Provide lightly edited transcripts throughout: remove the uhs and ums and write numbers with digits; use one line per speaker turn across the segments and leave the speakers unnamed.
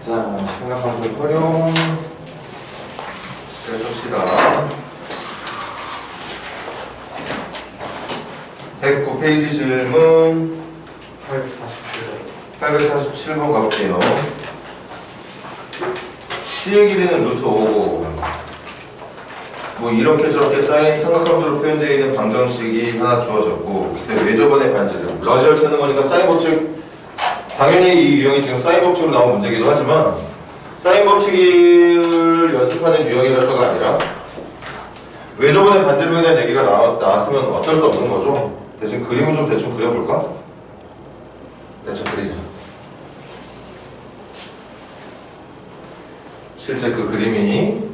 자, 삼각함수 활용 해봅시다. 109페이지 질문 847번 가볼게요. C의 길이는 루트 5고 뭐 이렇게 저렇게 쌓인 삼각함수로 표현되어 있는 방정식이 하나 주어졌고, 그때 외접원의 반지름 러지를 찾는 거니까 사인 법칙, 당연히 이 유형이 지금 사인 법칙으로 나온 문제이기도 하지만 사인 법칙을 연습하는 유형이라서가 아니라 외접원의 반지름에 대한 얘기가 나왔으면 어쩔 수 없는 거죠. 대신 그림을 좀 대충 그려볼까? 대충 그리자. 실제 그 그림이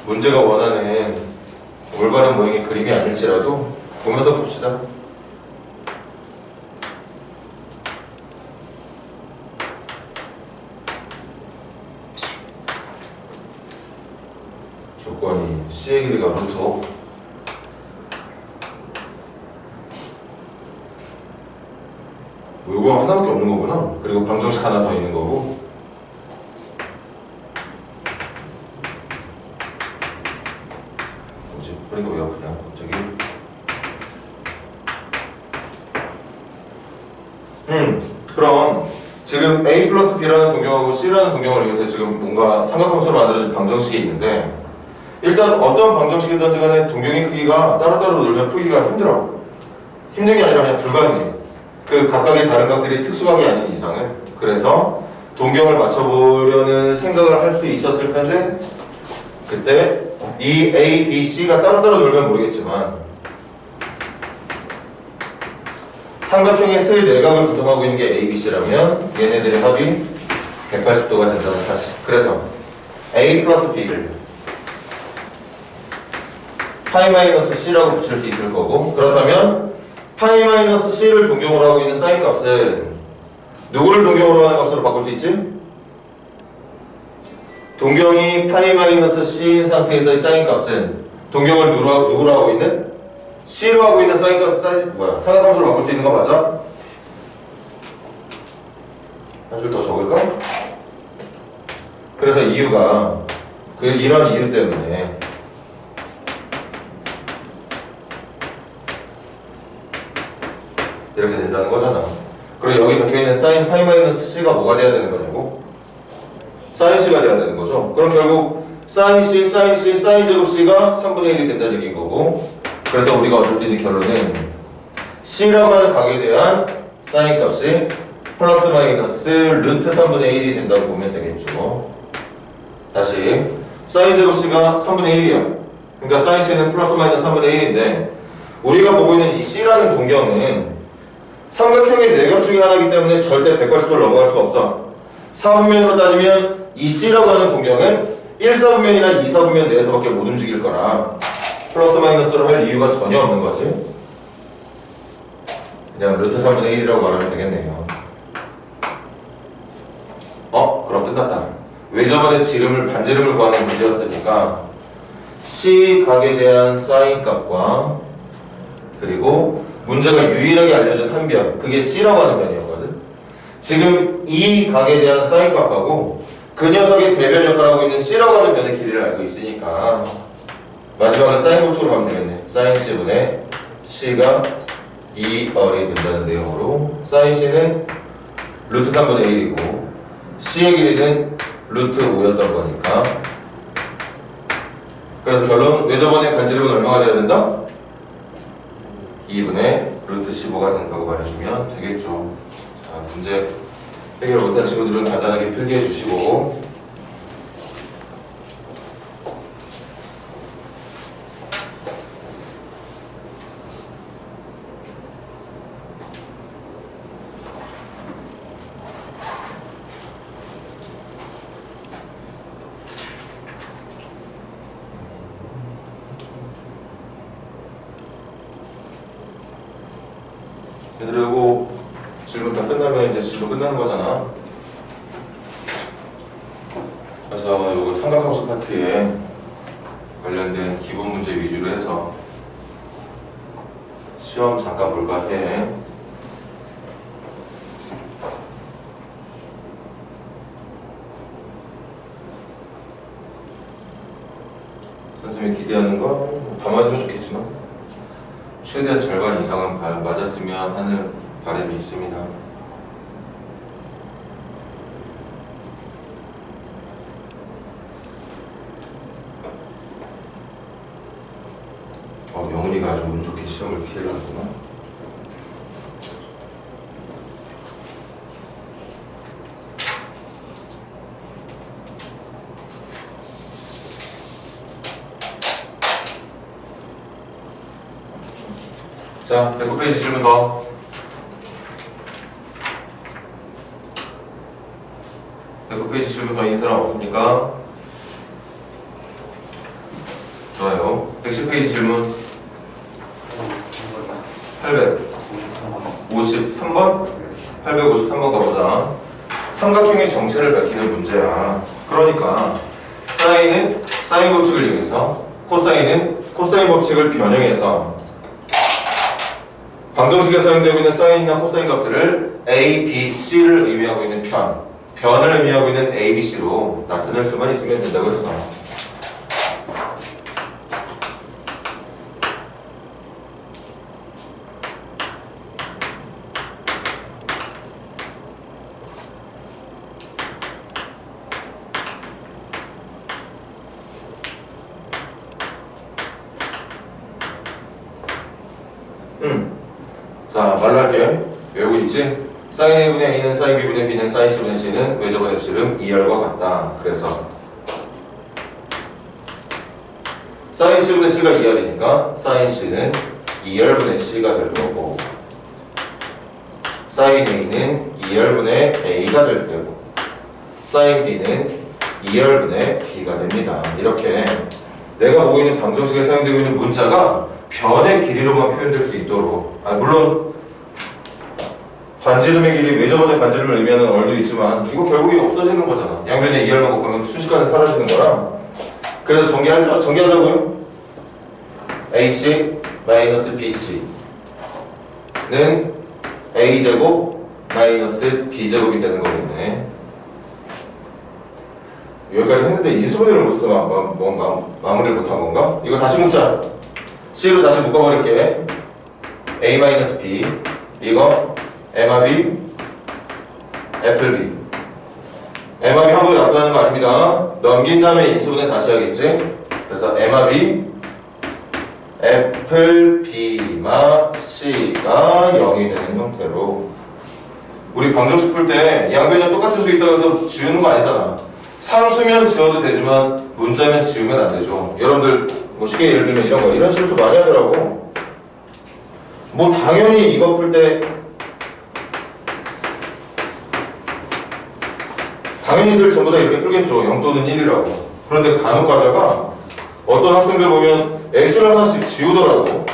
문제가 원하는 올바른 모양의 그림이 아닐지라도 보면서 봅시다. 조건이 C의 길이가 루트 5. 이거 하나밖에 없는 거구나. 그리고 방정식 하나 더 있는 거고. 뭐지? 그러니까 왜 아프냐? 갑자기. 그럼 지금 A 플러스 B라는 동경하고 C라는 동경을 위해서 지금 뭔가 삼각함수로 만들어진 방정식이 있는데, 일단 어떤 방정식이든지 간에 동경의 크기가 따로따로 놀면 풀기가 힘들어. 힘든 게 아니라 그냥 불가능해. 그 각각의 다른 각들이 특수각이 아닌 이상은. 그래서 동경을 맞춰보려는 생각을 할 수 있었을 텐데, 그때 이 A, B, C가 따로따로 놀면 모르겠지만 삼각형의 세 내각을 구성하고 있는 게 A, B, C라면 얘네들의 합이 180도가 된다는 사실. 그래서 A 플러스 B를 파이 마이너스 C라고 붙일 수 있을 거고, 그렇다면 파이 마이너스 C를 동경으로 하고 있는 사인 값은 누구를 동경으로 하는 값으로 바꿀 수 있지? 동경이 파이 마이너스 C인 상태에서의 사인 값은 동경을 누구로 하고 있는? C로 하고 있는 사인 값을 삼각함수로 바꿀 수 있는 거 맞아? 한 줄 더 적을까? 그래서 이유가 이런 이유 때문에 이렇게 된다는 거잖아. 그리고 여기 적혀있는 사인 파이 마이너스 C가 뭐가 돼야 되는 거냐고? 사인 C가 돼야 되는 거죠. 그럼 결국 사인 C, 사인 C, 사인 제곱 C가 3분의 1이 된다는 얘기인 거고, 그래서 우리가 얻을 수 있는 결론은 C라고 하는 각에 대한 사인 값이 플러스 마이너스 루트 3분의 1이 된다고 보면 되겠죠. 다시 사인 제곱 C가 3분의 1이야. 그러니까 사인 C는 플러스 마이너스 3분의 1인데, 우리가 보고 있는 이 C라는 동경은 삼각형의 내각 중에 하나이기 때문에 절대 180도를 넘어갈 수가 없어. 4분면으로 따지면 이 C라고 하는 동경은 1사분면이나 2사분면 내에서밖에 못 움직일 거라 플러스 마이너스를 할 이유가 전혀 없는 거지. 그냥 루트 3분의 1이라고 말하면 되겠네요. 그럼 끝났다. 외접원의 반지름을 구하는 문제였으니까 C 각에 대한 사인 값과, 그리고 문제가 유일하게 알려준 한 변, 그게 C라고 하는 변이었거든. 지금 이 각에 대한 사인 값하고 그 녀석의 대변 역할을 하고 있는 C라고 하는 변의 길이를 알고 있으니까 마지막은 사인 법칙으로 가면 되겠네. 사인 C분의 C가 2R이 된다는 내용으로, 사인 C는 루트 3분의 1이고 C의 길이는 루트 5였던 거니까, 그래서 결론 외접원의 반지름은 얼마가 돼야 된다? 2분의 루트 15가 된다고 말해주면 되겠죠. 자, 문제 해결 못한 친구들은 간단하게 필기해 주시고, 그리고 질문 다 끝나면 이제 질문 끝나는 거잖아. 그래서 이거 삼각함수 파트에 관련된 기본 문제 위주로 해서 시험 잠깐 볼까 해. 만점에 기대하는 거 다 맞으면 좋겠지만 최대한 절반 이상은 맞았으면 하는 바람이 있습니다. 영훈이가 아주 운 좋게 시험을 피해갔구나. 자, 109페이지 질문 더. 109페이지 질문 더 있는 사람 없습니까? 좋아요. 110페이지 질문 853번? 853번 가보자. 삼각형의 정체를 밝히는 문제야. 그러니까 사인 법칙을 이용해서 코사인 법칙을 변형해서 방정식에 사용되고 있는 사인이나 코사인 값들을 A, B, C를 의미하고 있는 변을 의미하고 있는 A, B, C로 나타낼 수만 있으면 된다고 했어. 자, 말로 할게. 외우고 있지? 사인 A분의 A는 사인 B분의 B는 사인 C분의 C는 외접분의 씨름 2열과 같다. 그래서 사인 C분의 C가 2열이니까 사인 C는 2열분의 C가 될 거고, 사인 A는 2열분의 A가 될 테고, 사인 B는 2열분의 B가 됩니다. 이렇게 내가 보고 있는 방정식에 사용되고 있는 문자가 변의 길이로만 표현될 수 있도록, 물론 반지름의 길이 외접원의 반지름을 의미하는 얼도 있지만 이거 결국에 없어지는 거잖아. 양변에 2열만 곱하면 순식간에 사라지는 거라. 그래서 정리하자고요. AC 마이너스 BC는 A제곱 마이너스 B제곱이 되는 거겠네. 여기까지 했는데 인수분해를 못해서 마무리를 못한 건가? 이거 다시 묶자. C로 다시 묶어버릴게. A 마이너스 B 이거 MRB FB MRB 함부로 나타나는 거 아닙니다. 넘긴 다음에 인수분해 다시 하겠지. 그래서 MRB FB마 C가 0이 되는 형태로, 우리 방정식 풀 때 양변이 똑같은 수 있다고 해서 지우는 거 아니잖아. 상수면 지워도 되지만 문자면 지우면 안 되죠. 여러분들 뭐 쉽게 예를 들면 이런 거, 이런 실수 많이 하더라고. 뭐 당연히 이거 풀 때 당연히들 전부 다 이렇게 풀겠죠. 0 또는 1이라고. 그런데 간혹 가다가 어떤 학생들 보면 x를 하나씩 지우더라고.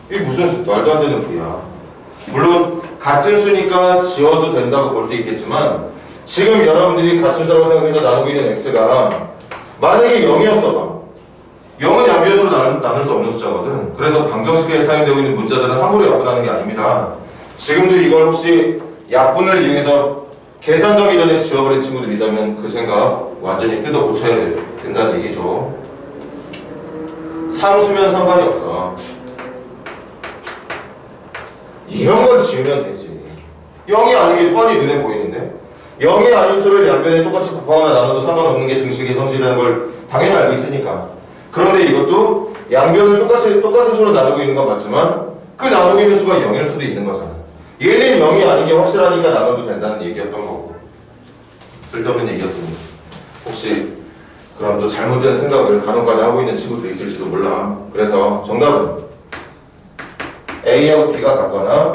이게 무슨 말도 안 되는 풀이야. 물론 같은 수니까 지워도 된다고 볼 수 있겠지만 지금 여러분들이 같은 수라고 생각해서 나누고 있는 x가 만약에 0이었어 봐. 0은 양변으로 나눌 수 없는 숫자거든. 그래서 방정식에 사용되고 있는 문자들은 함부로 약분하는 게 아닙니다. 지금도 이걸 혹시 약분을 이용해서 계산하기 전에 지워버린 친구들이 있다면 그 생각 완전히 뜯어 고쳐야 된다는 얘기죠. 상수면 상관이 없어. 이런 건 지우면 되지. 0이 아닌 게 뻔히 눈에 보이는데, 0이 아닌 수를 양변에 똑같이 곱하거나 나눠도 상관없는 게 등식의 성질이라는 걸 당연히 알고 있으니까. 그런데 이것도 양변을 똑같은 수로 나누고 있는 건 맞지만 그 나누고 있는 수가 0일 수도 있는 거잖아. 얘는 0이 아닌 게 확실하니까 나눠도 된다는 얘기였던 거고, 쓸데없는 얘기였습니다. 혹시 그럼 또 잘못된 생각을 간혹가다 하고 있는 친구들이 있을지도 몰라. 그래서 정답은 A하고 B가 같거나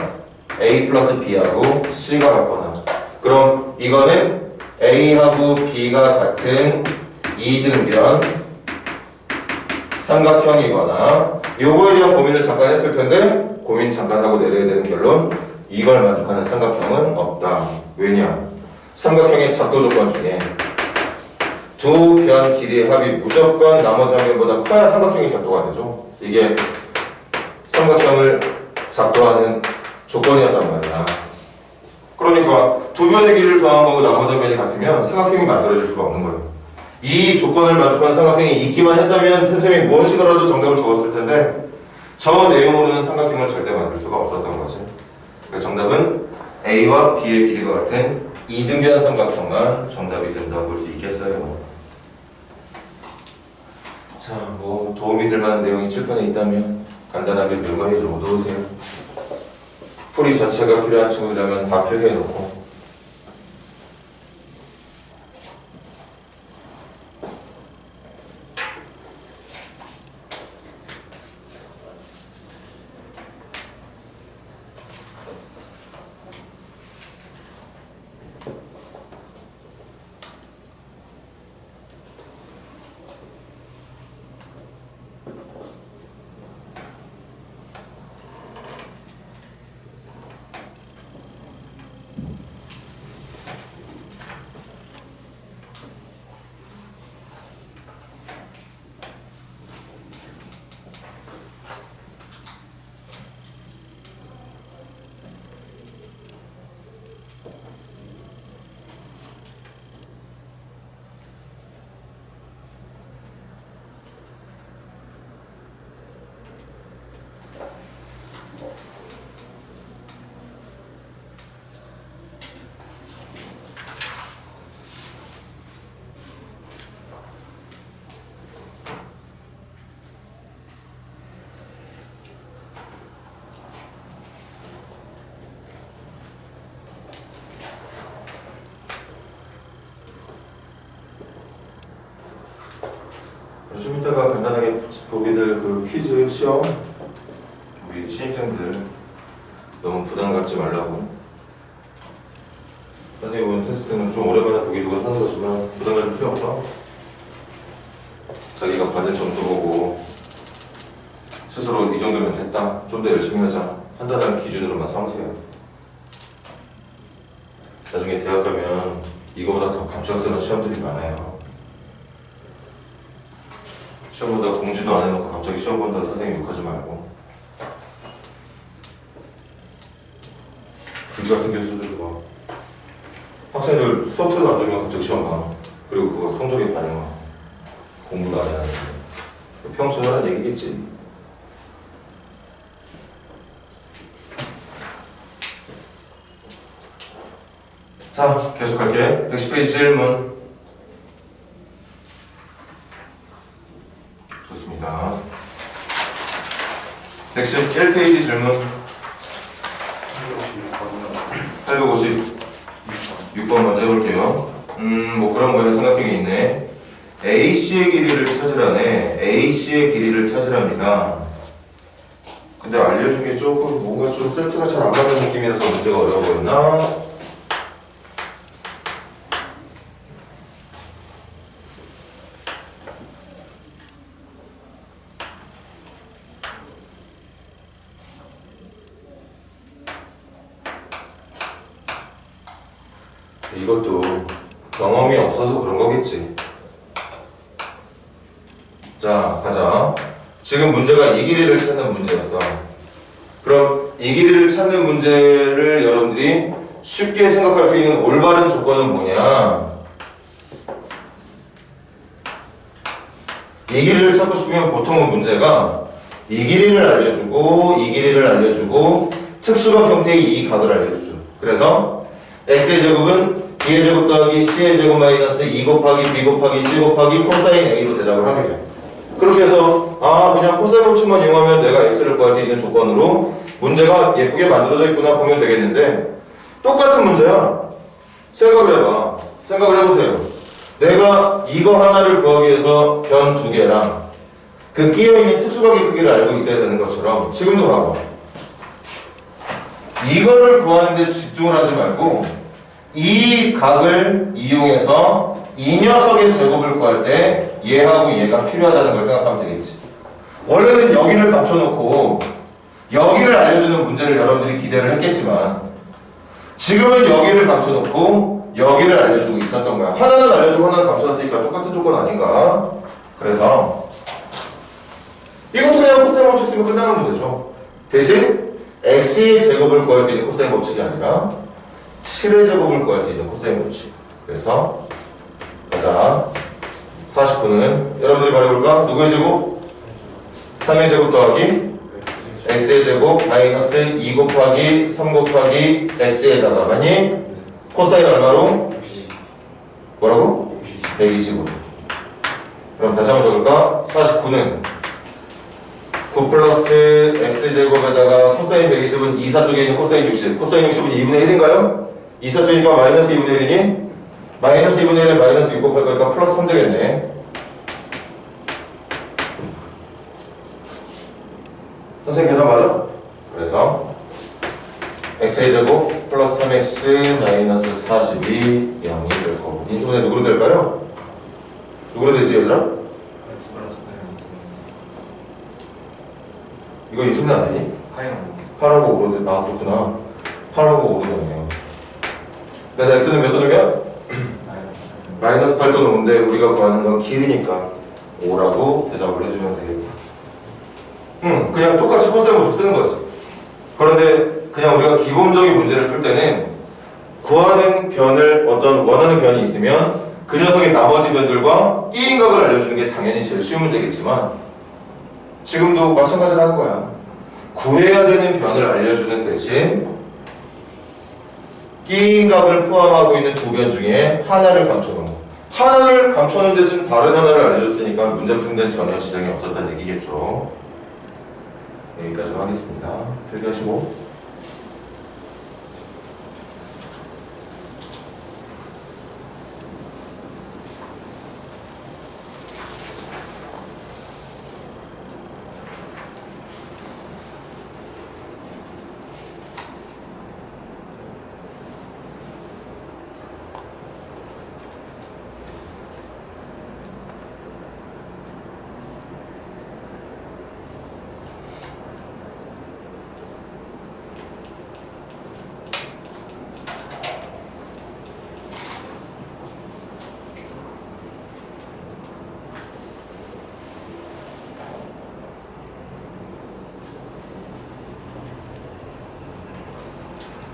A 플러스 B하고 C가 같거나, 그럼 이거는 A하고 B가 같은 2등변 삼각형이거나, 요거에 대한 고민을 잠깐 했을 텐데 고민 잠깐 하고 내려야 되는 결론, 이걸 만족하는 삼각형은 없다. 왜냐? 삼각형의 작도 조건 중에 두 변 길이의 합이 무조건 나머지 한 변보다 커야 삼각형이 작도가 되죠. 이게 삼각형을 작도하는 조건이었단 말이야. 그러니까 두 변의 길이를 더한 거고 나머지 한 변이 같으면 삼각형이 만들어질 수가 없는 거예요. 이 조건을 만족하는 삼각형이 있기만 했다면 템쌤이 뭔 식으로라도 정답을 적었을 텐데 저 내용으로는 삼각형을 절대 만들 수가 없었던 거지. 그러니까 정답은 A와 B의 길이가 같은 이등변 삼각형만 정답이 된다고 볼 수 있겠어요. 자, 뭐 도움이 될 만한 내용이 칠판에 있다면 간단하게 멸거해 놓으세요. 풀이 자체가 필요한 친구들이라면 다 필기해 놓고. 좀 이따가 간단하게 보게 될 그 퀴즈 시험 우리 신입생들 너무 부담 갖지 말라고. 선생님 오늘 테스트는 좀 오랜만에 보게 되고 하는 거지만 부담 가질 필요 없어. 자기가 받은 점수 보고 스스로 이 정도면 됐다, 좀 더 열심히 하자 판단하는 기준으로만 삼으세요. 나중에 대학 가면 이거보다 더 갑작스러운 시험들이 많아요. 시험보다 공지도 안 해놓고 갑자기 시험 본다고 선생님 욕하지 말고. 그지 같은 교수들도 막 학생들 수업 태도 안 좋으면 갑자기 시험 봐. 그리고 그거 성적에 반영하. 공부도 안 해야 되는데 평소에 하는 얘기겠지. 자, 계속할게. 110페이지 질문. 좋습니다. 111페이지 질문. 856번 먼저 해볼게요. 뭐 그런 거에 삼각형이 있네. AC의 길이를 찾으라네. AC의 길이를 찾으랍니다. 근데 알려준 게 조금 뭔가 좀 세트가 잘 안 맞는 느낌이라서 문제가 어려워 보였나? 이것도 경험이 없어서 그런 거겠지. 자, 가자. 지금 문제가 이 길이를 찾는 문제였어. 그럼 이 길이를 찾는 문제를 여러분들이 쉽게 생각할 수 있는 올바른 조건은 뭐냐? 이 길이를 찾고 싶으면 보통은 문제가 이 길이를 알려주고 이 길이를 알려주고 특수각 형태의 이 각을 알려주죠. 그래서 x의 제곱은 b의 제곱 더하기 c의 제곱 마이너스 2 곱하기 b 곱하기 c 곱하기 코사인 a로 대답을 하게 돼요. 그렇게 해서 그냥 코사인 법칙만 이용하면 내가 x를 구할 수 있는 조건으로 문제가 예쁘게 만들어져 있구나 보면 되겠는데 똑같은 문제야. 생각을 해봐. 생각을 해보세요. 내가 이거 하나를 구하기 위해서 변 두 개랑 그 끼어있는 특수각의 크기를 알고 있어야 되는 것처럼 지금도 봐봐. 이거를 구하는 데 집중을 하지 말고 이 각을 이용해서 이 녀석의 제곱을 구할 때 얘하고 얘가 필요하다는 걸 생각하면 되겠지. 원래는 여기를 감춰놓고 여기를 알려주는 문제를 여러분들이 기대를 했겠지만 지금은 여기를 감춰놓고 여기를 알려주고 있었던 거야. 하나는 알려주고 하나는 감춰놨으니까 똑같은 조건 아닌가? 그래서 이것도 그냥 코사인 법칙 쓰면 끝나는 문제죠. 대신 x의 제곱을 구할 수 있는 코사인 법칙이 아니라 7의 제곱을 구할 수 있는 코사인 법칙. 그래서 가자. 49는 여러분들이 말해볼까? 누구의 제곱? 3의 제곱 더하기 x의 제곱 마이너스 2 곱하기 3 곱하기 x에다가 맞니? 코사인 얼마로? 뭐라고? 125. 그럼 다시 한번 적을까? 49는 9 플러스 x제곱에다가 코사인 120은 2사 쪽에 있는 코사인 60. 코사인 60은 2분의 1인가요? 2사 쪽이니까 마이너스 2분의 1이니? 마이너스 2분의 1에 마이너스 6 곱할 거니까 플러스 3 되겠네. 선생님 계산 맞아? 그래서 x의 제곱 플러스 3x 마이너스 42 0이 될 거고 인수분해 누구로 될까요? 누구로 되지 얘들아? 이거 인수분해 안 되니? 8하고 5로 돼. 아 그렇구나. 8하고 5로 되네요. 그래서 x는 몇 도누면? 마이너스 8 도누는데 우리가 구하는 건 길이니까 5라고 대답을 해주면 되겠다. 그냥 똑같이 코사인 모습 쓰는 거지. 그런데 그냥 우리가 기본적인 문제를 풀 때는 구하는 변을 어떤 원하는 변이 있으면 그 녀석의 나머지 변들과 끼인각을 알려주는 게 당연히 제일 쉬운 문제겠지만 지금도 마찬가지라는 거야. 구해야 되는 변을 알려주는 대신 끼인각을 포함하고 있는 두 변 중에 하나를 감춰놓은 거. 하나를 감춰놓은 대신 다른 하나를 알려줬으니까 문제 푸는 데는 전혀 지장이 없었다는 얘기겠죠. 여기까지 하겠습니다. 필기하시고.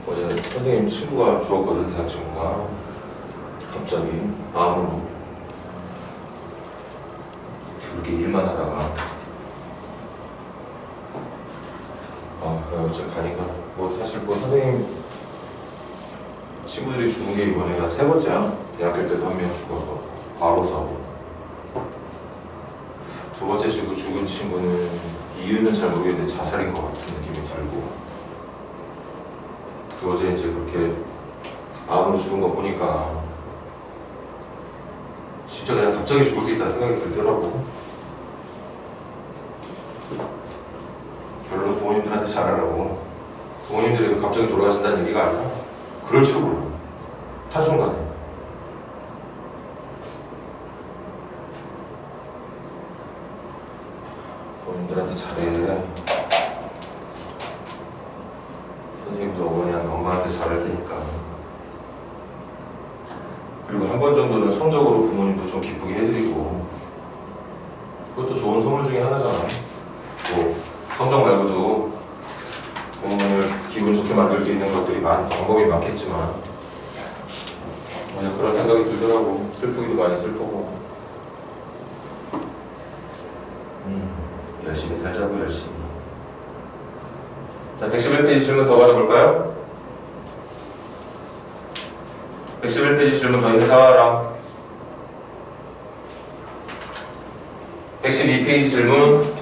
어제 선생님 친구가 주었거든, 대학 친구가. 갑자기 마음으로 그렇게 일만 하다가 어제 가니까 뭐 사실 뭐 선생님 친구들이 죽은 게 이번에가 세 번째야. 대학교 때도 한 명 죽어서 바로 사고, 두 번째 죽은 친구는 이유는 잘 모르겠는데 자살인 것 같은 느낌이 들고, 어제 이제 그렇게 암으로 죽은 거 보니까 진짜 그냥 갑자기 죽을 수 있다는 생각이 들더라고. 결론은 부모님들한테 잘하라고. 부모님들이 갑자기 돌아가신다는 얘기가 아니라 그럴지도 몰라. 한순간에. 부모님들한테 잘해. 선생님도 어머니한테 엄마한테 잘할 테니까. 그리고 한 번 정도는 성적으로 부모님도 좀 기쁘게 해드리고, 그것도 좋은 선물 중에 하나잖아. 뭐 성적 말고도 부모님을 기분 좋게 만들 수 있는 것들이 방법이 많겠지만 그냥 그런 생각이 들더라고. 슬프기도 많이 슬프고. 열심히 살자고. 열심히. 자, 111페이지 질문 더 받아볼까요? 111페이지 질문 더 있는 사람. 112페이지 질문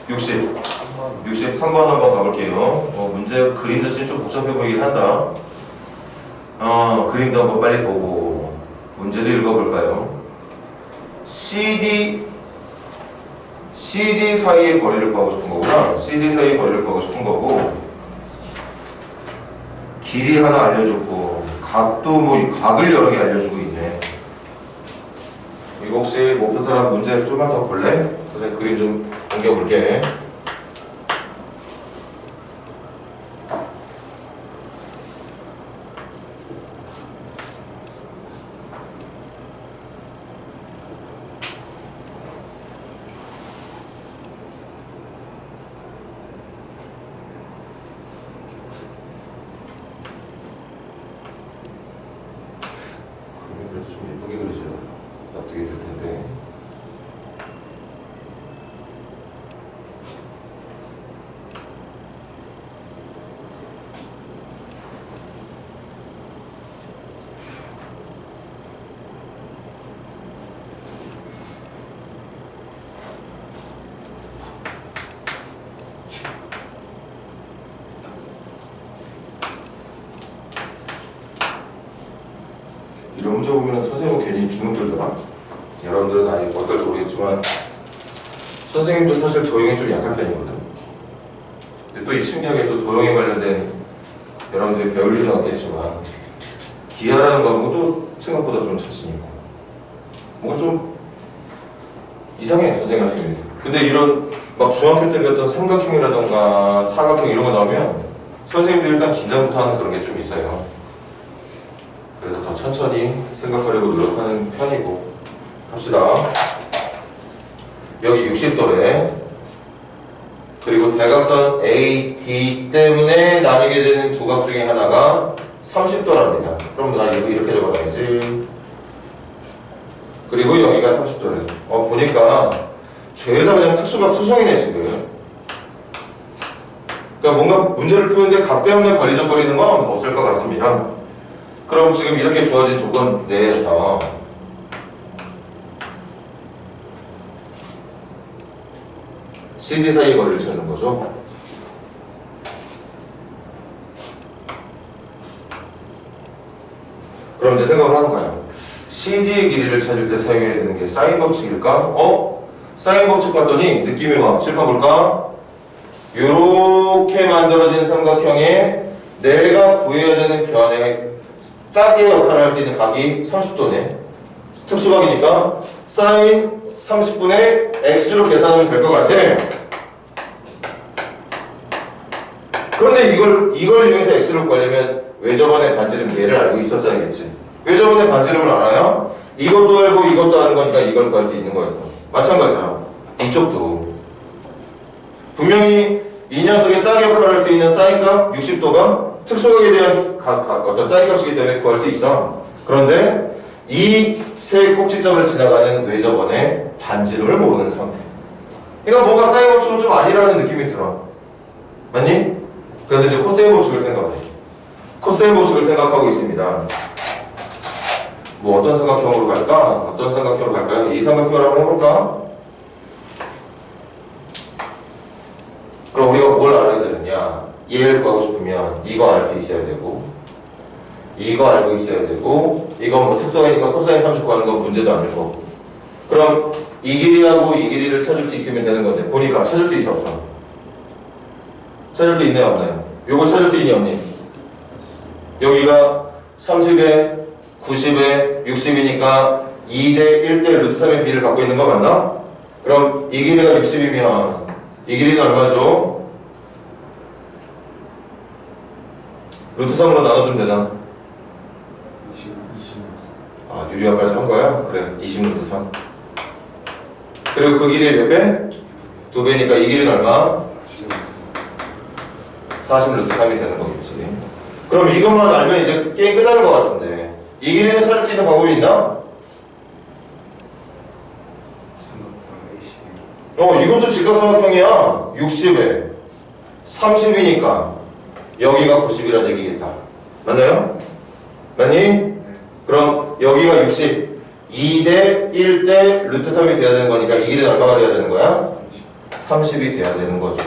63번 한번 가볼게요. 문제 그림 자체는 좀 복잡해 보이긴 한다. 그림도 한번 빨리 보고 문제를 읽어볼까요? CD 사이의 거리를 구하고 싶은 거구나. CD 사이의 거리를 구하고 싶은 거고, 길이 하나 알려줬고, 각도 각을 여러 개 알려주고 있네. 이거 혹시 못 푼 사람 문제 좀만 더 볼래? 선생님 그림 좀 옮겨볼게. 좀 예쁘게 그리죠. 이런 문제 보면 선생님은 괜히 주눅 들더라. 여러분들은 아니 어떨지 모르겠지만 선생님도 사실 도형에 좀 약한 편이거든. 근데 또 이 신기하게 또 도형에 관련된 여러분들이 배울 일은 없겠지만 기하라는 과목도 생각보다 좀 자신 있고 뭔가 좀 이상해 선생님 같은 경우는. 근데 이런 막 중학교 때 배웠던 삼각형이라던가 사각형 이런 거 나오면 선생님들이 일단 긴장부터 하는 그런 게 좀 있어요. 그래서 더 천천히 생각하려고 노력하는 편이고. 갑시다. 여기 60도래. 그리고 대각선 AD 때문에 나뉘게 되는 두 각 중에 하나가 30도랍니다. 그럼 나 이거 이렇게 적어놔야지. 그리고 여기가 30도래. 보니까 죄다 그냥 특수각 투성이네 지금. 그러니까 뭔가 문제를 푸는데 각 때문에 걸리적거리는 건 없을 것 같습니다. 그럼 지금 이렇게 주어진 조건 내에서 CD 사이의 거리를 찾는 거죠. 그럼 이제 생각을 하는 거예요. CD의 길이를 찾을 때 사용해야 되는 게 사인 법칙일까? 사인 법칙 봤더니 느낌이 와. 칠판 볼까? 요렇게 만들어진 삼각형에 내가 구해야 되는 변의 짝의 역할을 할 수 있는 각이 30도네. 특수각이니까 사인 30분의 x로 계산하면 될 것 같아. 그런데 이걸 이용해서 x로 구하려면 외접원의 반지름 얘를 알고 있었어야겠지. 외접원의 반지름을 알아야 이것도 알고 이것도 아는 거니까 이걸 구할 수 있는 거예요. 마찬가지야. 이쪽도 분명히 이 녀석의 짝의 역할을 할 수 있는 사인값 60도가 특수각에 대한 어떤 사인값이기 때문에 구할 수 있어. 그런데 이 세 꼭지점을 지나가는 외접원의 반지름을 모르는 상태. 그러니까 뭔가 사인 법칙은 좀 아니라는 느낌이 들어. 맞니? 그래서 이제 코사인 법칙을 생각해. 코사인 법칙을 생각하고 있습니다. 뭐 어떤 삼각형으로 갈까? 어떤 삼각형으로 갈까요? 이 삼각형으로 한번 해볼까? 그럼 우리가 뭘 알아야 되느냐? 얘를 구하고 싶으면 이거 알 수 있어야 되고 이거 알고 있어야 되고 이건 뭐 특성이니까 코사인 30 구하는 건 문제도 아닐 거고. 그럼 이 길이하고 이 길이를 찾을 수 있으면 되는 건데 보니까 찾을 수 있어 없어? 찾을 수 있나요 없나요? 요거 찾을 수 있니 없니? 여기가 30에 90에 60이니까 2대 1대 루트 3의 비를 갖고 있는 거 맞나? 그럼 이 길이가 60이면 이 길이는 얼마죠? 루트 3으로 나눠주면 되잖아. 아, 유리화까지 한 거야? 그래, 20 루트 3. 그리고 그 길이의 몇 배? 2배니까 이 길이는 얼마? 40 루트 3이 되는 거겠지. 그럼 이것만 알면 이제 게임 끝나는 것 같은데 이 길이는 찾을 수 있는 방법이 있나? 이것도 직각삼각형이야. 60에 30이니까 여기가 90이라는 얘기겠다. 맞나요? 맞니? 그럼 여기가 60 2대 1대 루트 3이 돼야 되는 거니까 이 길이는 얼마가 돼야 되는 거야? 30이 돼야 되는 거죠.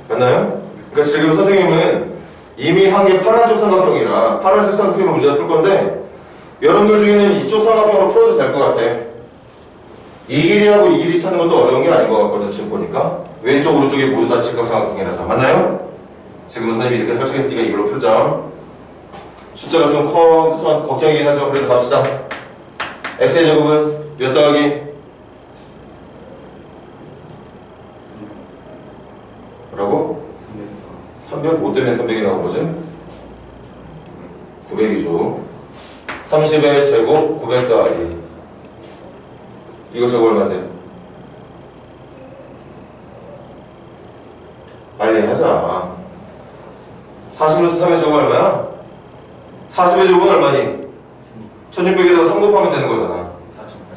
맞나요? 그러니까 지금 선생님은 이미 한 게 파란색 삼각형이라 파란색 삼각형으로 문제를 풀 건데 여러분들 중에는 이쪽 삼각형으로 풀어도 될 것 같아. 이 길이하고 이 길이 찾는 것도 어려운 게 아닌 것 같거든. 지금 보니까 왼쪽 오른쪽이 모두 다 직각삼각형이라서. 맞나요? 지금 선생님이 이렇게 설정했으니까 이걸로 풀자. 숫자가 좀 커 걱정이긴 하지만 그래도 갑시다. x의 제곱은 몇 더하기? 뭐라고? 300. 뭐 때문에 300이 나온 거지? 900이죠. 30의 제곱 900 더하기 이거 제곱 얼마인데? 빨리 하자. 40 루트 3의 제곱 얼마야? 40의 제곱은 얼마니? 1600에다가 3 곱하면 되는 거잖아.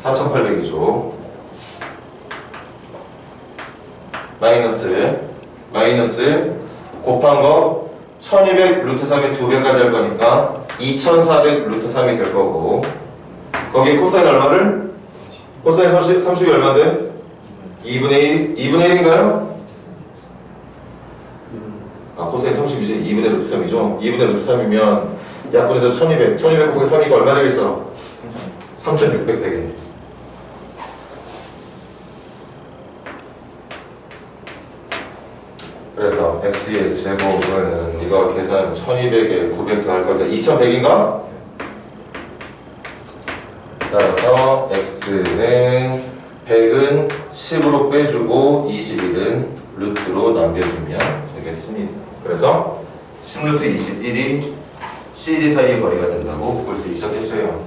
4800이죠. 마이너스 곱한 거 1200 루트 3의 2배까지 할 거니까 2400 루트 3이 될 거고 거기에 코사인 얼마를? 코사인 30이 얼마인데? 2분의 1? 2분의 1인가요? 코사인 30이지? 2분의 루트 3이죠? 2분의 루트 3이면 약분해서 1200. 1200 곱하기 3이니까 얼마 되겠어? 3600 되겠네. 그래서 x의 제곱은 이거 계산 1200에 900 더할 거니까 2100인가? 따라서 x는 100은 10으로 빼주고 21은 루트로 남겨주면 되겠습니다. 그래서 10루트 21이 CD 사이의 거리가 된다고 볼 수 있었겠어요.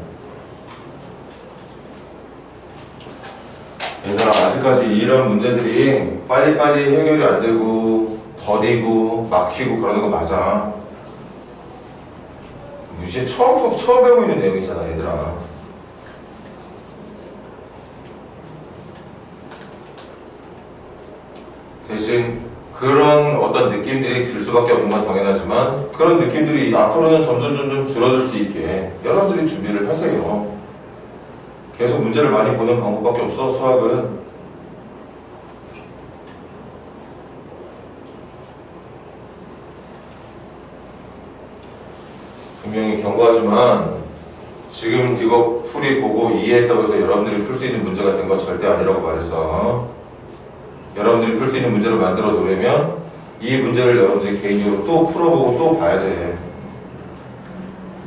얘들아, 아직까지 이런 문제들이 빨리빨리 해결이 안 되고 더디고 막히고 그러는 거 맞아. 이제 처음 배우고 있는 내용이잖아, 얘들아. 대신 그런 어떤 느낌들이 들 수밖에 없는 건 당연하지만 그런 느낌들이 앞으로는 점점 줄어들 수 있게 여러분들이 준비를 하세요. 계속 문제를 많이 보는 방법밖에 없어, 수학은. 분명히 경고하지만 지금 이거 풀이 보고 이해했다고 해서 여러분들이 풀 수 있는 문제가 된 건 절대 아니라고 말했어. 여러분들이 풀 수 있는 문제를 만들어 놓으려면 이 문제를 여러분들이 개인적으로 또 풀어보고 또 봐야 돼.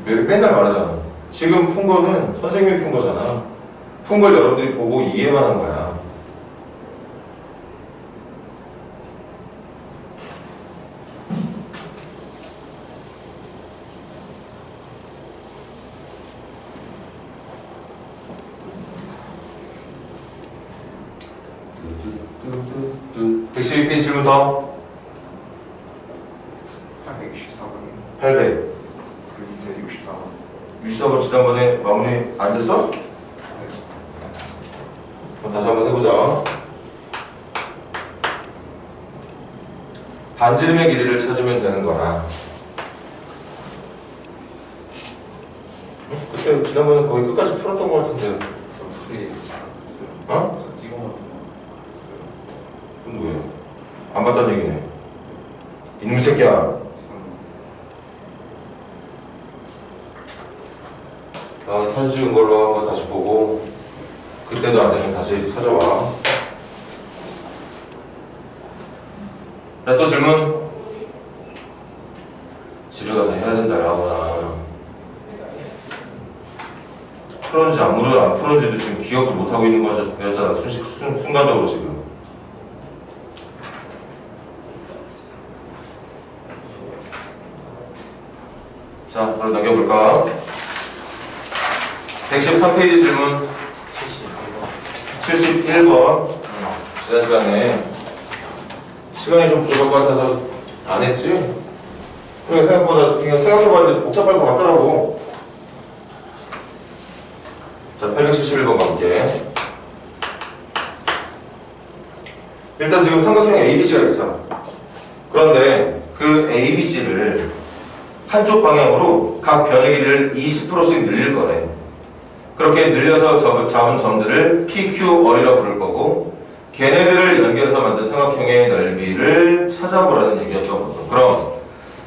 맨날 말하잖아. 지금 푼 거는 선생님이 푼 거잖아. 푼 걸 여러분들이 보고 이해만 한 거야. 뚜뚜뚜뚜 112페이지 질문 더.
864번이요.
800.
그런데 64번.
64번 지난번에 마무리 안 됐어? 그럼 다시 한번 해보자. 반지름의 길이를 찾으면 되는 거라. 응? 그때 지난번에 거의 끝까지 풀었던 것 같은데.
풀이 안 됐어요.
어?
저 찍어가지고 안 됐어요.
근데 왜? 안 봤다는 얘기네. 이놈 새끼야. 나 사진 찍은 걸로 한번 다시 보고 그때도 안 되면 다시 찾아와. 자, 또 질문? 집에 가서 해야 된다, 야구나. 풀었는지 안 풀었는지도 지금 기억도 못하고 있는 거였잖아, 순간적으로 지금. 자, 바로 넘겨볼까? 113페이지 질문. 71번. 지난 시간에 시간이 좀 부족할 것 같아서 안 했지? 그래, 생각보다 그냥 생각해봤는데 복잡할 것 같더라고. 자, 871번 가볼게. 일단 지금 삼각형 ABC가 있어. 그런데 그 ABC를 한쪽 방향으로 각 변의 길이를 20%씩 늘릴 거래. 그렇게 늘려서 잡은 점들을 PQR이라고 부를 거고, 걔네들을 연결해서 만든 삼각형의 넓이를 찾아보라는 얘기였던 거죠. 그럼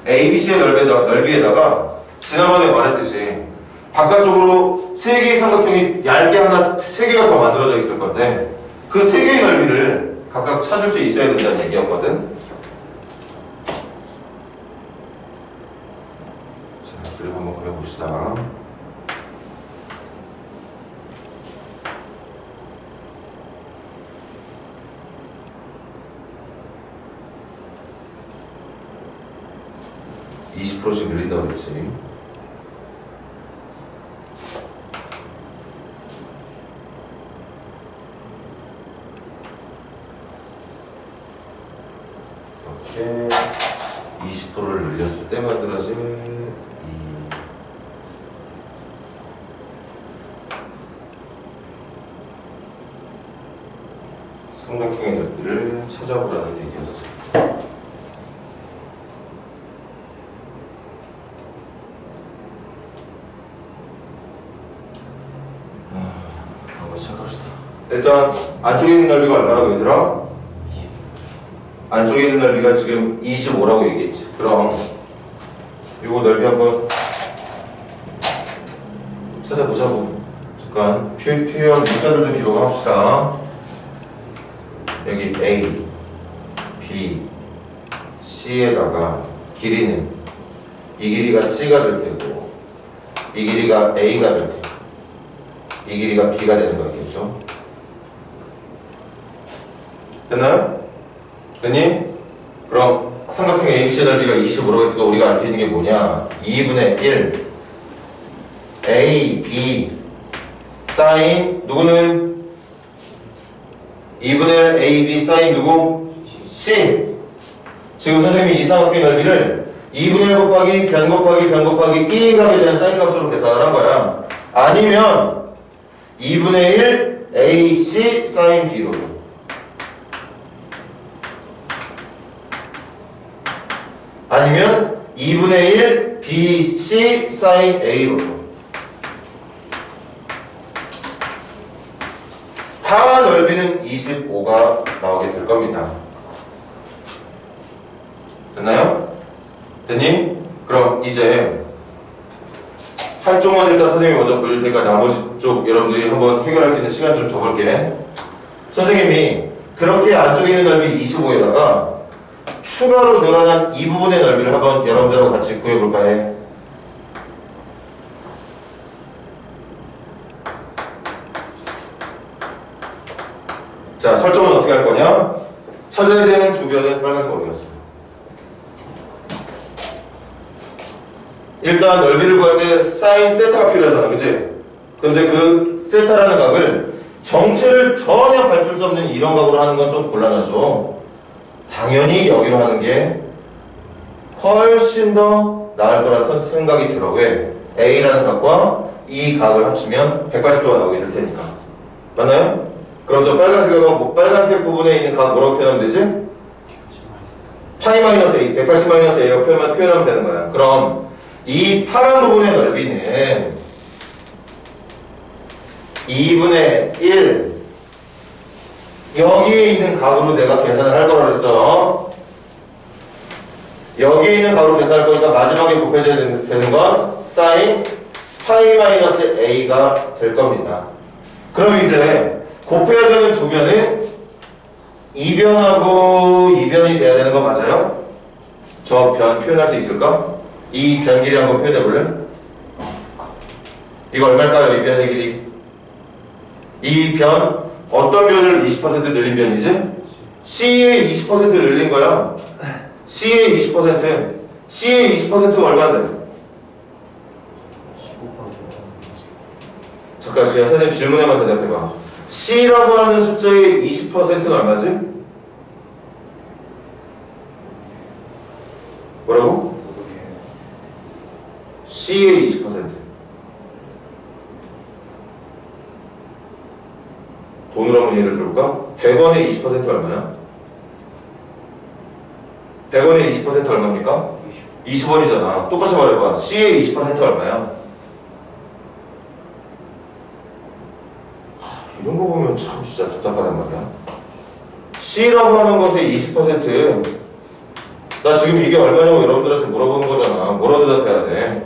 ABC의 넓이에다가 지난번에 말했듯이 바깥쪽으로 3개의 삼각형이 얇게 하나, 3개가 더 만들어져 있을 건데 그 3개의 넓이를 각각 찾을 수 있어야 된다는 얘기였거든. 자, 그림 한번 그려봅시다. %씩 늘린다고 그랬지. 이렇게 20%를 늘렸을 때 만들어진 이 삼각형의 넓이를 찾아보라는 얘기였어. 일단 안쪽에 있는 넓이가 얼마라고 얘들아? 안쪽에 있는 넓이가 지금 25라고 얘기했지. 그럼 이거 넓이 한번 찾아보자고. 잠깐 표현 문자들 좀 기록합시다. 여기 A, B, C에다가 길이는 이 길이가 C가 될 테고 이 길이가 A가 될 테고 이 길이가 B가 되는 거겠죠. 됐나요? 됐니? 그럼 삼각형 ABC의 넓이가 25라고 했으니까 우리가 알 수 있는 게 뭐냐? 2분의 1 A, B 사인 누구는? 2분의 1 A, B 사인 누구? C. 지금 선생님이 이 삼각형의 넓이를 2분의 1 곱하기 변 곱하기 변 곱하기 E 값에 대한 사인 값으로 계산을 한 거야. 아니면 2분의 1 AC 사인 B로. 아니면 2분의 1 BC 사인 A로. 다 넓이는 25가 나오게 될 겁니다. 됐나요? 됐니? 그럼 이제 한쪽만 일단 선생님이 먼저 보여줄 테니까 나머지 쪽 여러분들이 한번 해결할 수 있는 시간 좀 줘볼게. 선생님이 그렇게 안쪽에 있는 넓이 25에다가 추가로 늘어난 이 부분의 넓이를 한번 여러분들하고 같이 구해볼까 해. 자, 설정은 어떻게 할 거냐? 찾아야 되는 두 변은 빨간색 어디 갔어? 일단 넓이를 구할 때 사인 세타가 필요하잖아, 그치? 그런데 그 세타라는 값을 정체를 전혀 밝힐 수 없는 이런 값으로 하는 건 좀 곤란하죠. 당연히 여기로 하는 게 훨씬 더 나을 거라는 생각이 들어. 왜? A라는 값과 이 각을 합치면 180도가 나오게 될 테니까. 맞나요? 그럼 저 빨간색 부분에 있는 각 뭐라고 표현하면 되지? 파이 마이너스 A, 180 마이너스 A라고 표현하면 되는 거야. 그럼 이 파란 부분의 넓이는 2분의 1 여기에 있는 각으로 내가 계산을 할 거라 그랬어. 여기에 있는 각으로 계산할 거니까 마지막에 곱해줘야 되는 건 사인 파이 마이너스 A가 될 겁니다. 그럼 이제 곱해야 되는 두 변은 이 변하고 이 변이 돼야 되는 거 맞아요? 저 변 표현할 수 있을까? 이 변 길이 한번 표현해 볼래? 이거 얼마일까요? 이 변의 길이. 이 변 어떤 변을 20% 늘린 변이지? C의 20% 늘린 거야. C의 20%. C의 20%가 얼마인데? 잠깐 그냥 선생님 질문에만 대답해봐. C라고 하는 숫자의 20%는 얼마지? 뭐라고? C의 20%. 돈으로 한번 예를 들어볼까? 100원의 20% 얼마야? 100원의 20% 얼마입니까? 20원이잖아. 똑같이 말해봐. C의 20% 얼마야? 이런 거 보면 참 진짜 답답하단 말이야. C라고 하는 것의 20%. 나 지금 이게 얼마냐고 여러분들한테 물어보는 거잖아. 뭐라 대답해야 돼?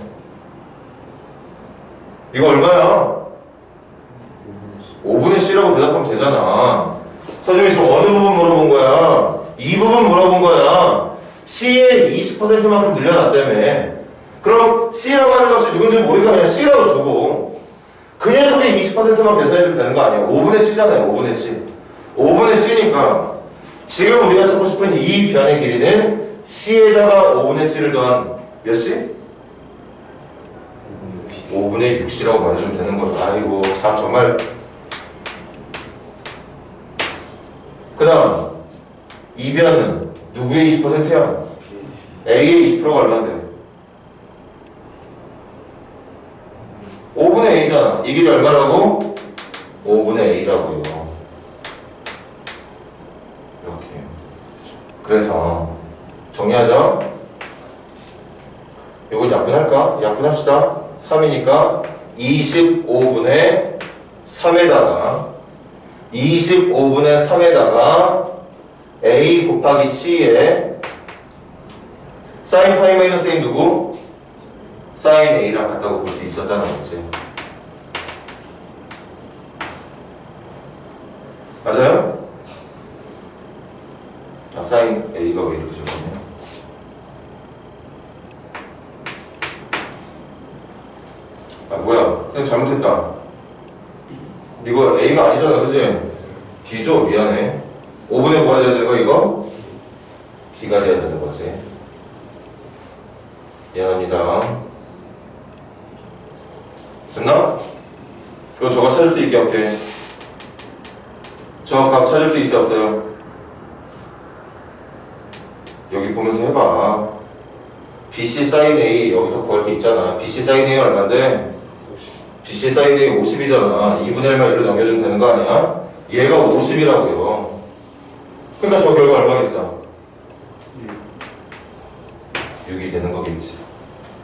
이거 얼마야? 5분의 C라고 대답하면 되잖아. 선생님이 지금 어느 부분 물어본 거야? 이 부분 물어본 거야. C의 20%만큼 늘려놨다며. 그럼 C라고 하는 것이 누군지 모르니까 그냥 C라고 두고 그 녀석의 20%만 계산해주면 되는 거 아니야? 5분의 C잖아요. 5분의 C. 5분의 C니까 지금 우리가 찾고 싶은 이 변의 길이는 C에다가 5분의 C를 더한 몇 C? 5분의 6C라고 말해주면 되는 거죠. 아이고 참 정말. 그 다음 이 변은 누구의 20%야? A의 20%가 얼마인데? 5분의 A잖아. 이 길이 얼마라고? 5분의 A라고요. 이렇게. 그래서 정리하자. 이건 약분할까? 약분합시다. 3이니까 25분의 3에다가 25분의 3에다가 A 곱하기 C에 사인 파이 마이너스 A 누구? 사인 A랑 같다고 볼 수 있었다는 거지. 아 뭐야 그냥 잘못했다. 이거 A가 아니잖아 그치? B죠? 미안해. 5분의 뭐가 돼야 되는 거야 이거? B가 돼야 되는 거지. 미안합니다. 됐나? 그럼 저거 찾을 수 있게 할게. 저 값 찾을 수 있어 없어요? 여기 보면서 해봐. BC sin A 여기서 구할 수 있잖아. BC sin A 얼마인데? BC sin A 50이잖아. 2분의 1만 1로 넘겨주면 되는 거 아니야? 얘가 50이라고요. 그러니까 저 결과 얼마겠어? 6이 되는 거겠지.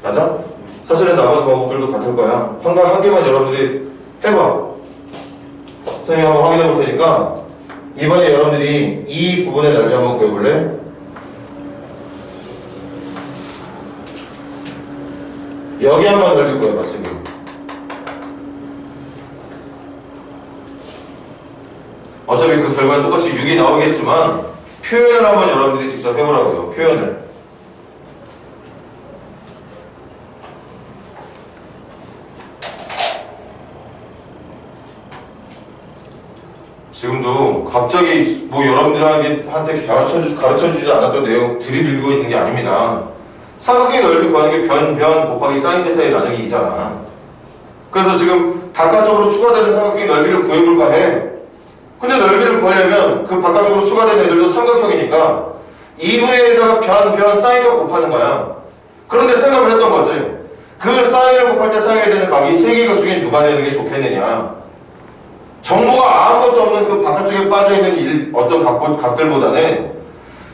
맞아? 사실은 나머지 방법들도 같을 거야. 한 개만 여러분들이 해봐. 선생님이 한번 확인해 볼 테니까 이번에 여러분들이 이 부분의 넓이 한번 구해볼래? 여기 한번 넓이 구해봐 지금. 어차피 그 결과는 똑같이 6이 나오겠지만 표현을 한번 여러분들이 직접 해보라고요. 표현을. 지금도 갑자기 뭐 여러분들한테 가르쳐주지 않았던 내용 들이밀고 있는 게 아닙니다. 삼각형의 넓이 구하는 게 변 곱하기 사인 세타의 나누기 2잖아. 그래서 지금 바깥쪽으로 추가되는 삼각형의 넓이를 구해볼까 해. 근데 넓이를 구하려면 그 바깥쪽으로 추가된 애들도 삼각형이니까 2분의 1에다가 변 사인과 곱하는 거야. 그런데 생각을 했던 거지. 그 사인을 곱할 때 사용해야 되는 각이 3개각 중에 누가 되는 게 좋겠느냐. 정보가 아무것도 없는 그 바깥쪽에 빠져있는 어떤 각들보다는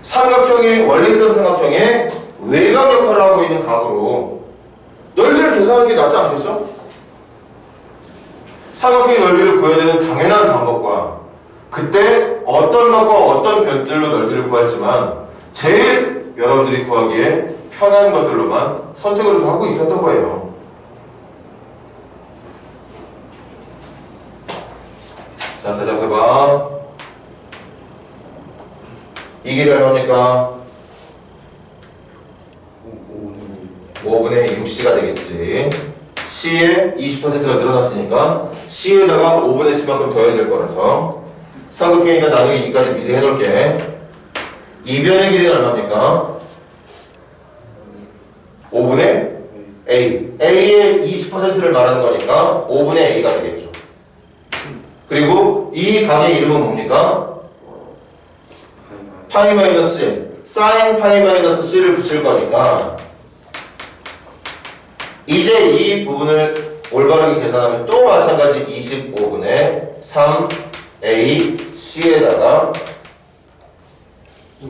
삼각형이 원래 있던 삼각형의 외곽 역할을 하고 있는 각으로 넓이를 계산하는 게 낫지 않겠어? 삼각형의 넓이를 구해야 되는 당연한 방법과 그때 어떤 것과 어떤 변들로 넓이를 구할지만 제일 여러분들이 구하기에 편한 것들로만 선택을 해서 하고 있었던 거예요. 자, 대답해봐. 이 길이 얼마입니까? 5분의 6C가 되겠지. C에 20%가 늘어났으니까 C에다가 5분의 C만큼 더해야 될 거라서 삼각형이니까 나누기 2까지 미리 해놓을게. 이변의 길이는 얼마입니까? 5분의 A. A의 20%를 말하는 거니까 5분의 A가 되겠죠. 그리고 이 각의 이름은 뭡니까? 파이 마이너스 C. 사인 파이 마이너스 C를 붙일 거니까 이제 이 부분을 올바르게 계산하면 또 마찬가지 25분의 3A C에다가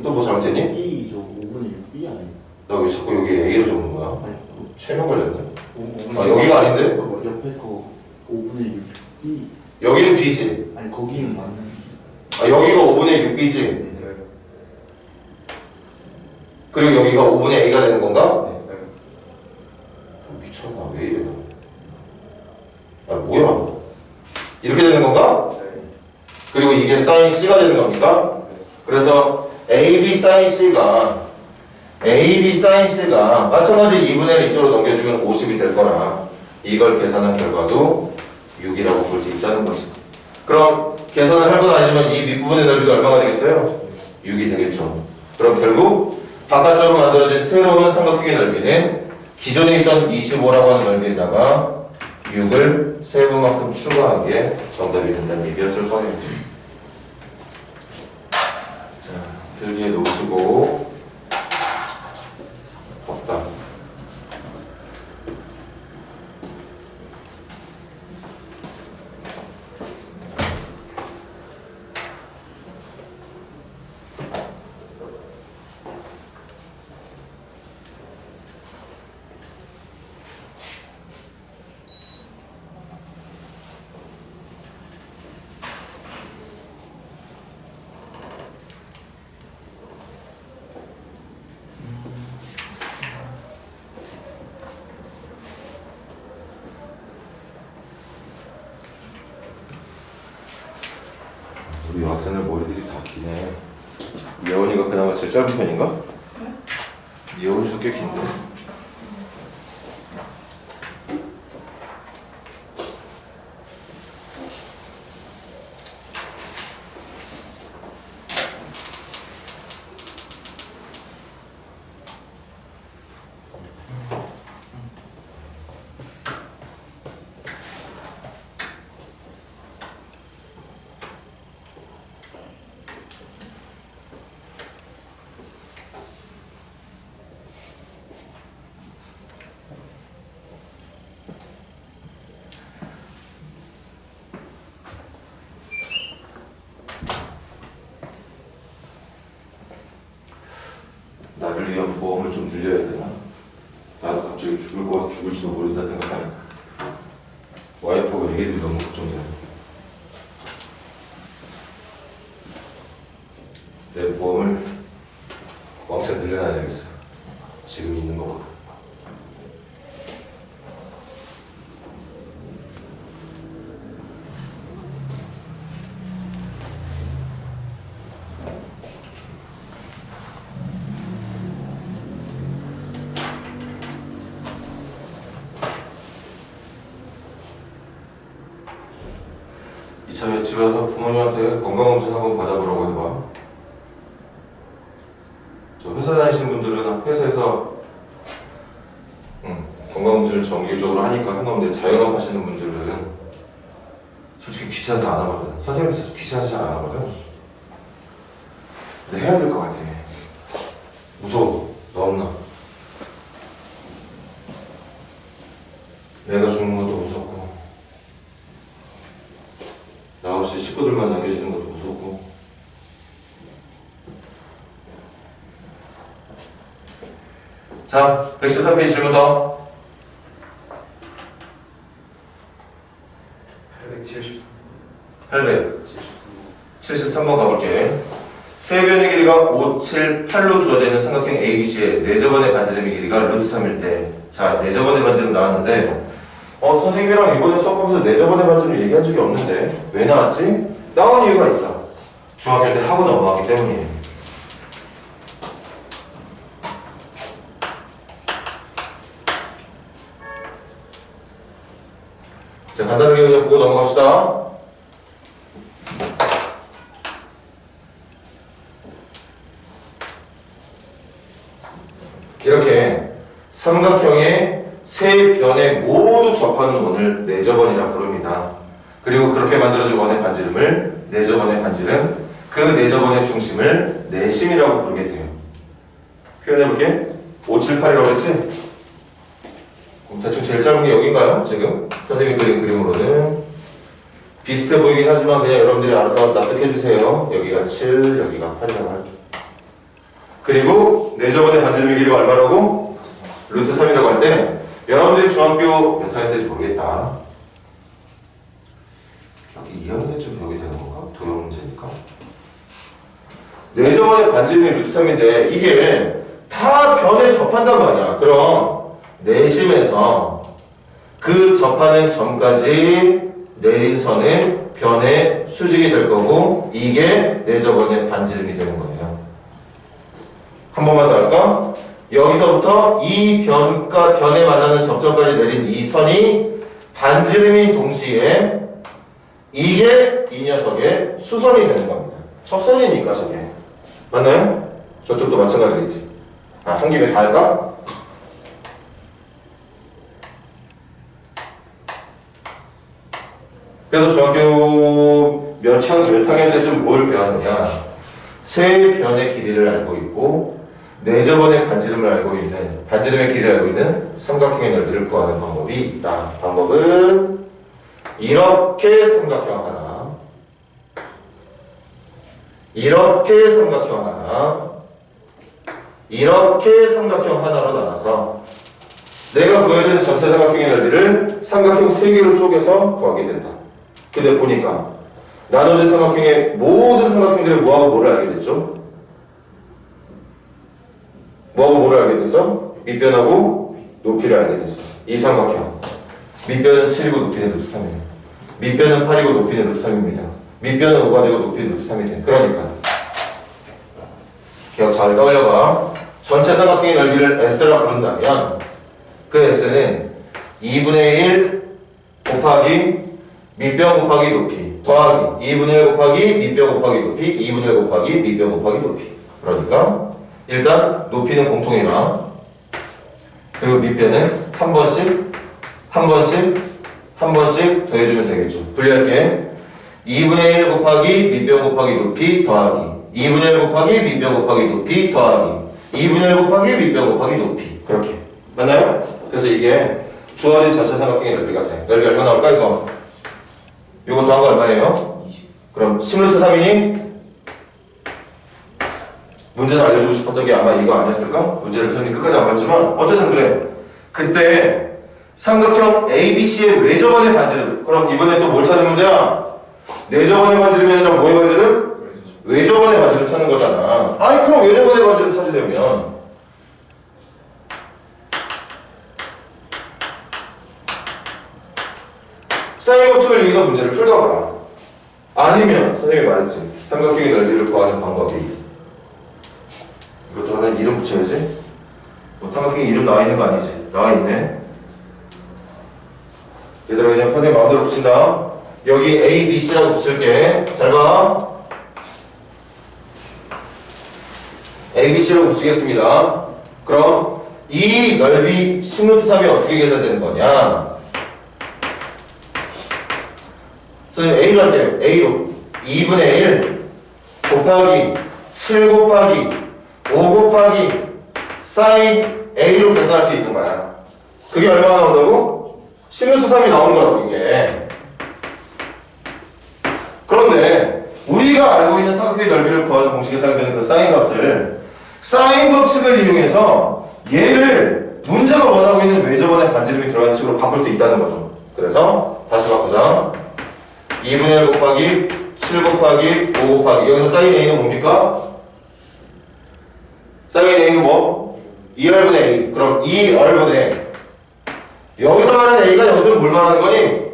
또 뭐 잘못했니?
A죠. 5분의 6B 아니에요?
나 왜 자꾸 여기 A로 적는 거야?
아니,
최면 걸렸네. 아 여기가 아닌데?
그 옆에 거 5분의 6B.
여기는 B지.
아니 거기는 맞는.
아 여기가 5분의 6B지.
네.
그리고 여기가 5분의 A가 되는 건가?
네.
미쳤나? 왜 이래? 아 뭐야? 이렇게 되는 건가? 그리고 이게 사인 C가 되는 겁니까? 그래서 AB 사인 C가 마찬가지 2분의 1 이쪽으로 넘겨주면 50이 될 거라 이걸 계산한 결과도 6이라고 볼 수 있다는 것이다. 그럼 계산을 할 건 아니지만 이 밑부분의 넓이도 얼마가 되겠어요? 6이 되겠죠. 그럼 결국 바깥쪽으로 만들어진 새로운 삼각형의 넓이는 기존에 있던 25라고 하는 넓이에다가 6을 세분만큼 추가한 게 정답이 된다는 얘기였을 거예요. 자, 필기에 놓으시고 없다. 우리 학생들 머리들이 다 기네. 예원이가 그나마 제일 짧은 편인가? 예원이도 꽤 긴데. 갑자기 죽을 것 같아 죽을지도 모른다 생각하니까 와이프가 얘기들이 너무 걱정돼요. 내 보험을 왕창 늘려놔야겠어. 지금 있는 거보다. 이참에 집에 와서 부모님한테 건강검진 한번 받아보라고 해봐. 저 회사 다니시는 분들은 회사에서 건강검진을 정기적으로 하니까 상관없는데 자영업 하시는 분들은 솔직히 귀찮아서 안 하거든. 선생님도 귀찮아서 잘 안 하거든. 근데 해야 될 것 같아. 무서워. 너 없나? 내가 죽는 것도 무섭고 나 없이 식구들만 남겨지는 것도 무섭고. 자, 113페이지 질문 더.
873.
873번 가볼게. 세 변의 길이가 5, 7, 8로 주어져 있는 삼각형 ABC의 네저번의 반지름의 길이가 루트 3일 때, 자, 네저번의 반지름 나왔는데 선생님이랑 이번에 수업하면서 네저번의 반지름 얘기한 적이 없는데 왜 나왔지? 나온 이유가 있어. 중학교 때 하고 넘어가기 때문이에요. 자, 간단하게 그냥 보고 넘어갑시다. 이렇게 삼각형의 세 변에 모두 접하는 원을 네저번이라 부릅니다. 그리고 그렇게 만들어진 원의 반지름을 네저번의 반지름, 그 네저번의 중심을 내심이라고 부르게 돼요. 표현해볼게. 5, 7, 8이라고 했지? 대충 제일 짧은 게 여기인가요? 지금 선생님이 그린 그림으로는 비슷해 보이긴 하지만 그냥 여러분들이 알아서 납득해주세요. 여기가 7, 여기가 8이라고 할게요. 그리고 네저번의 반지름의 길이가 얼마라고? 루트 3이라고 할 때 여러분들이 중학교 몇 학년 때인지 모르겠다. 중학교 2학년 때쯤 여기 되는 건가? 도형 문제니까. 네저번의 반지름이 루트 3인데 이게 다 변에 접한단 말이야. 그럼 내심에서 그 접하는 점까지 내린 선은 변의 수직이 될 거고 이게 네저번의 반지름이 되는 거예요. 한 번만 더 할까? 여기서부터 이 변과 변에 만나는 접점까지 내린 이 선이 반지름인 동시에 이게 이 녀석의 수선이 되는 겁니다. 접선이니까 저게. 맞나요? 저쪽도 마찬가지겠지. 한 김에 다 할까? 그래서 중학교 몇 학년 때쯤 뭘 배웠느냐? 세 변의 길이를 알고 있고 네저번의 반지름을 알고 있는 반지름의 길이를 알고 있는 삼각형의 넓이를 구하는 방법이 있다. 방법은 이렇게 삼각형 하나, 이렇게 삼각형 하나, 이렇게 삼각형 하나로 나눠서 내가 구해야 되는 전체 삼각형의 넓이를 삼각형 3개로 쪼개서 구하게 된다. 근데 보니까 나눠진 삼각형의 모든 삼각형들이 뭐하고 뭐를 알게 됐죠? 뭐하고 뭐를 알게 됐어? 밑변하고 높이를 알게 됐어. 이 삼각형 밑변은 7이고 높이는 루트 3이에요. 밑변은 8이고 높이는 루트 3입니다. 밑변은 5가 되고 높이는 루트 3이 돼. 그러니까 기억 잘 떠올려봐. 전체 삼각형의 넓이를 S라 부른다면 그 S는 2분의 1 곱하기 밑변 곱하기 높이 더하기 2분의 1 곱하기 밑변 곱하기 높이 2분의 1 곱하기 밑변 곱하기 높이. 그러니까 일단 높이는 공통이나 그리고 밑변은 한 번씩 더해주면 되겠죠. 분리할게. 2분의 1 곱하기 밑변 곱하기 높이 더하기 2분의 1 곱하기 밑변 곱하기 높이 더하기 2분의 1 곱하기 밑변 곱하기 높이. 그렇게 맞나요? 그래서 이게 주어진 전체 삼각형의 넓이가 돼. 넓이 얼마 나올까 이거? 이거 더한 거 얼마예요? 20. 그럼 10루트 3이니? 문제를 알려주고 싶었던 게 아마 이거 아니었을까? 문제를 선생님 끝까지 안 봤지만 어쨌든 그래. 그때 삼각형 ABC의 외접원의 반지름. 그럼 이번에 또 뭘 찾는 문제야? 내접원의 반지름이 아니라 뭐의 반지름? 외접원의 반지름 찾는 거잖아. 아니 그럼 외접원의 반지름 찾으려면 사인 법칙을 이용해서 문제를 풀더라. 아니면 선생님이 말했지. 삼각형의 넓이를 구하는 방법이. 이것도 하나 이름 붙여야지. 뭐 삼각형에 이름 나와 있는 거 아니지? 나와 있네. 얘들아 그냥 선생님 마음대로 붙인다. 여기 A, B, C라고 붙일게. 잘 봐. A, B, C라고 붙이겠습니다. 그럼 이 넓이 10루트 3이 어떻게 계산되는 거냐? 선생님 A로 할게요. A로 2분의 1 곱하기 7 곱하기 5 곱하기 사인 A로 계산할 수 있는 거야. 그게 얼마나 나온다고? 10루트 3이 나오는 거라고 이게. 그런데 우리가 알고 있는 삼각형의 넓이를 구하는 공식에 사용되는 그 사인 값을 사인 법칙을 이용해서 얘를 문제가 원하고 있는 외접원의 반지름이 들어가는 식으로 바꿀 수 있다는 거죠. 그래서 다시 바꾸자. 2분의 1 곱하기 7 곱하기 5 곱하기 여기서 사인 A는 뭡니까? 사인 A는 뭐? 2R분의 A. 그럼 2R분의 여기서 말하는 A가 여기서 뭘 말하는 거니?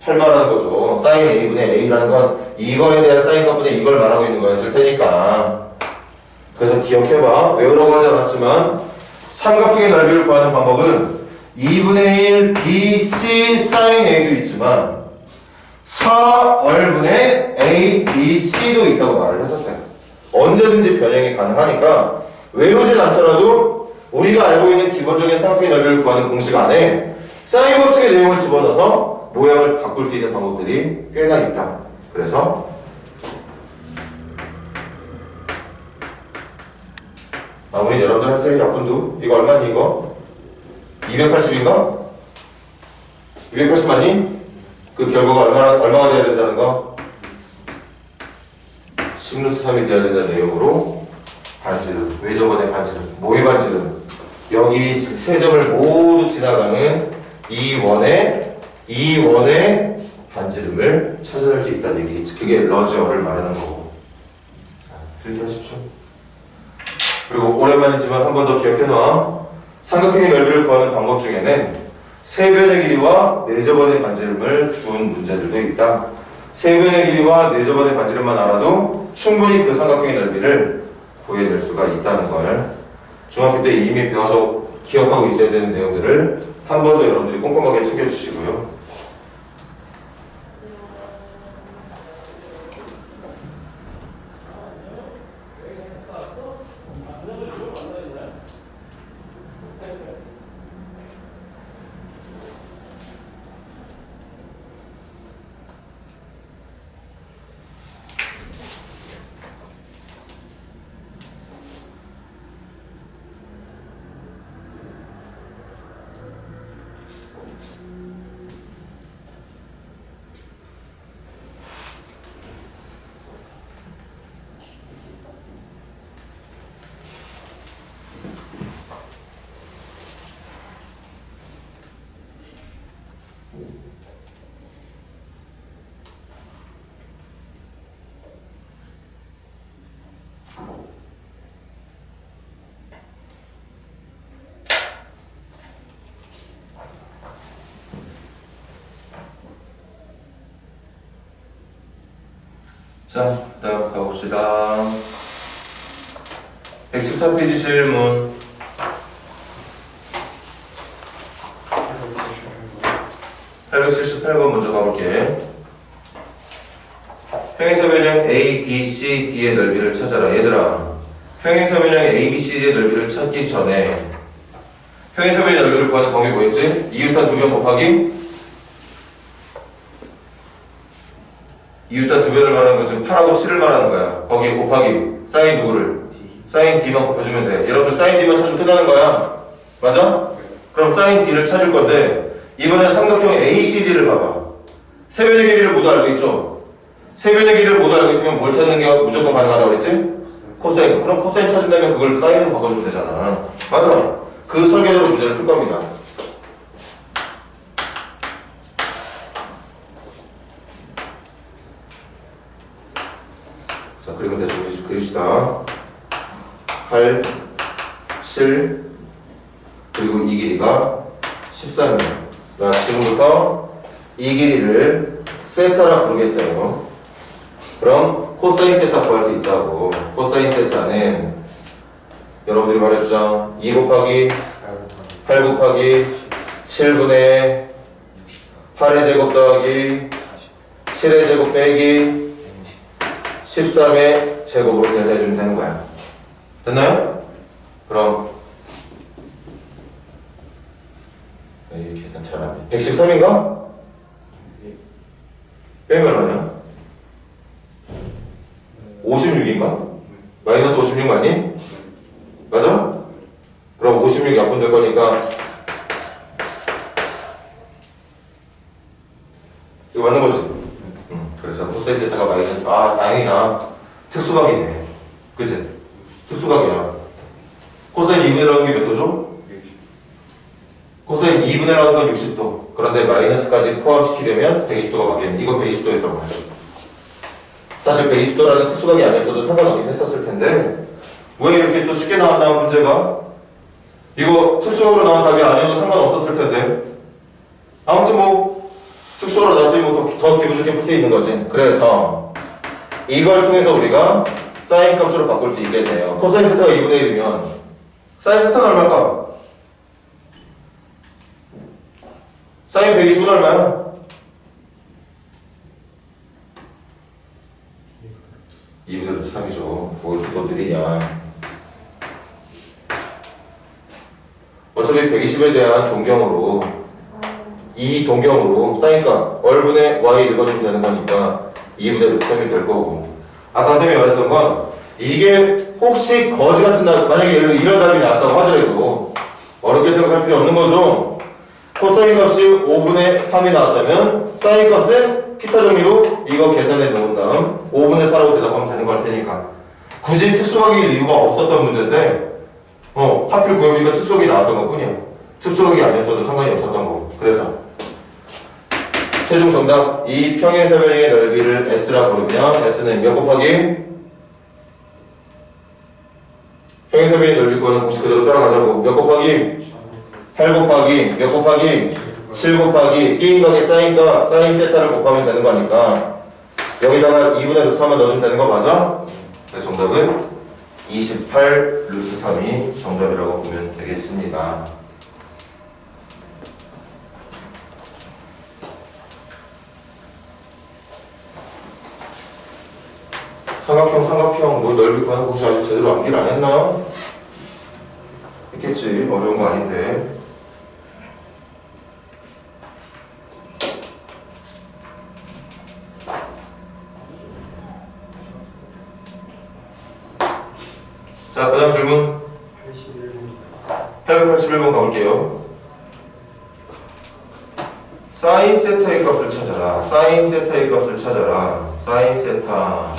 8 말하는 거죠. 사인 A분의 A라는 건 이거에 대한 사인 값분의 이걸 말하고 있는 거였을 테니까. 그래서 기억해봐. 외우라고 하지 않았지만 삼각형의 넓이를 구하는 방법은 2분의 1 BC 사인 A도 있지만 4얼분의 A, B, C도 있다고 말을 했었어요. 언제든지 변형이 가능하니까 외우진 않더라도 우리가 알고 있는 기본적인 삼각형의 넓이를 구하는 공식 안에 사인 법칙의 내용을 집어넣어서 모양을 바꿀 수 있는 방법들이 꽤나 있다. 그래서 우리 여러분들 학생의 약분도 이거 얼마니 이거? 280인가? 280 맞니? 그 결과가 얼마가 돼야 된다는 거? 10루트 3이 돼야 된다는 내용으로 반지름, 외접원의 반지름, 뭐의 반지름? 여기 세 점을 모두 지나가는 이 원의 반지름을 찾아낼 수 있다는 얘기지. 그게 러지어를 말하는 거고. 자, 그렇게 하십시오. 그리고 오랜만이지만 한 번 더 기억해놔. 삼각형의 넓이를 구하는 방법 중에는 세변의 길이와 내접원의 반지름을 준 문제들도 있다. 세변의 길이와 내접원의 반지름만 알아도 충분히 그 삼각형의 넓이를 구해낼 수가 있다는 걸 중학교 때 이미 배워서 기억하고 있어야 되는 내용들을 한 번 더 여러분들이 꼼꼼하게 챙겨주시고요. 자, 그 다음 가봅시다. 114페이지 질문. 878번 먼저 가볼게. 평행사변형 A, B, C, D의 넓이를 찾아라. 얘들아, 평행사변형 A, B, C, D의 넓이를 찾기 전에 평행사변의 넓이를 구하는 방법이 뭐였지? 이웃한 2변 곱하기 이웃단 2변을 말하는 건 지금 8하고 7을 말하는 거야. 거기에 곱하기 사인 누구를? 사인 D만 곱해주면 돼. 여러분들 사인 D만 찾으면 끝나는 거야. 맞아? 그럼 사인 D를 찾을 건데 이번엔 삼각형 ACD를 봐봐. 세변의 길이를 모두 알고 있죠? 세변의 길이를 모두 알고 있으면 뭘 찾는 게 무조건 가능하다고 그랬지? 코사인. 그럼 코사인 찾은다면 그걸 사인으로 바꿔주면 되잖아. 맞아? 그 설계도로 문제를 풀 겁니다. 8, 7 그리고 이 길이가 13이에요. 자, 지금부터 이 길이를 세타라 부르겠어요. 그럼 코사인 세타 구할 수 있다고. 코사인 세타는 여러분들이 말해주자. 2 곱하기 8 곱하기 7분의 8의 제곱 더하기 7의 제곱 빼기 13의 제곱으로 대사해주면 되는 거야. 됐나요? 그럼 이 계산 잘 안 돼. 113인가? 빼면 얼마냐? 56인가? 마이너스 56 맞니? 맞아? 그럼 56 약분될 거니까 이거 맞는 거지? 그래서 코사인 세타가 마이너스, 아 다행이다. 특수각이네. 그치? 특수각이야. 코사인 2분의 1 하는 게 몇 도죠? 코사인 2분의 1 하는 건 60도. 그런데 마이너스까지 포함시키려면 120도가 바뀌는, 이거 120도였던 거야. 사실 120도라는 특수각이 아니었어도 상관없긴 했었을 텐데 왜 이렇게 또 쉽게 나왔나 문제가? 이거 특수각으로 나온 답이 아니어도 상관없었을 텐데 아무튼 뭐 특수각으로 나왔으니 더 기분 좋게 풀 수 있는 거지. 그래서 이걸 통해서 우리가 사인 값으로 바꿀 수 있게 돼요. 코사인 세타가 2분의 1이면 사인 세타는 얼마일까? 사인 120은 얼마야? 2분의 3이죠. 뭐 이렇게 또 느리냐. 어차피 120에 대한 동경으로 이 동경으로 사인값 얼분의 y 읽어주면 되는 거니까 2분의 3이 될 거고. 아까 선생님이 말했던 건 이게 혹시 거지 같은 답, 만약에 예를 들어 이런 답이 나왔다고 하더라도 어렵게 생각할 필요 없는 거죠. 코사인 값이 5분의 3이 나왔다면 사인 값은 피타 정리로 이거 계산해 놓은 다음 5분의 4라고 대답하면 되는 걸 테니까 굳이 특수각일 이유가 없었던 문제인데 하필 구해보니까 특수각이 나왔던 것 뿐이야. 특수각이 아니었어도 상관이 없었던 거고. 그래서 최종 정답 이 평행사변형의 넓이를 S라 부르면 S는 몇 곱하기? 평행사변의 넓이 구하는 공식 그대로 따라가자고. 몇 곱하기? 8 곱하기 몇 곱하기? 7 곱하기 끼인각의 사인과 사인 세타를 곱하면 되는 거니까 여기다가 2분의 루트 3만 넣어주면 되는 거 맞아? 그래서 정답은 28 루트 3이 정답이라고 보면 되겠습니다. 삼각형 뭐 넓이 구하는 공식 아직 제대로 암기를 안 했나? 했겠지. 어려운 거 아닌데. 자, 그 다음 질문 881번 가볼게요. 사인 세타의 값을 찾아라. 사인 세타의 값을 찾아라. 사인 세타.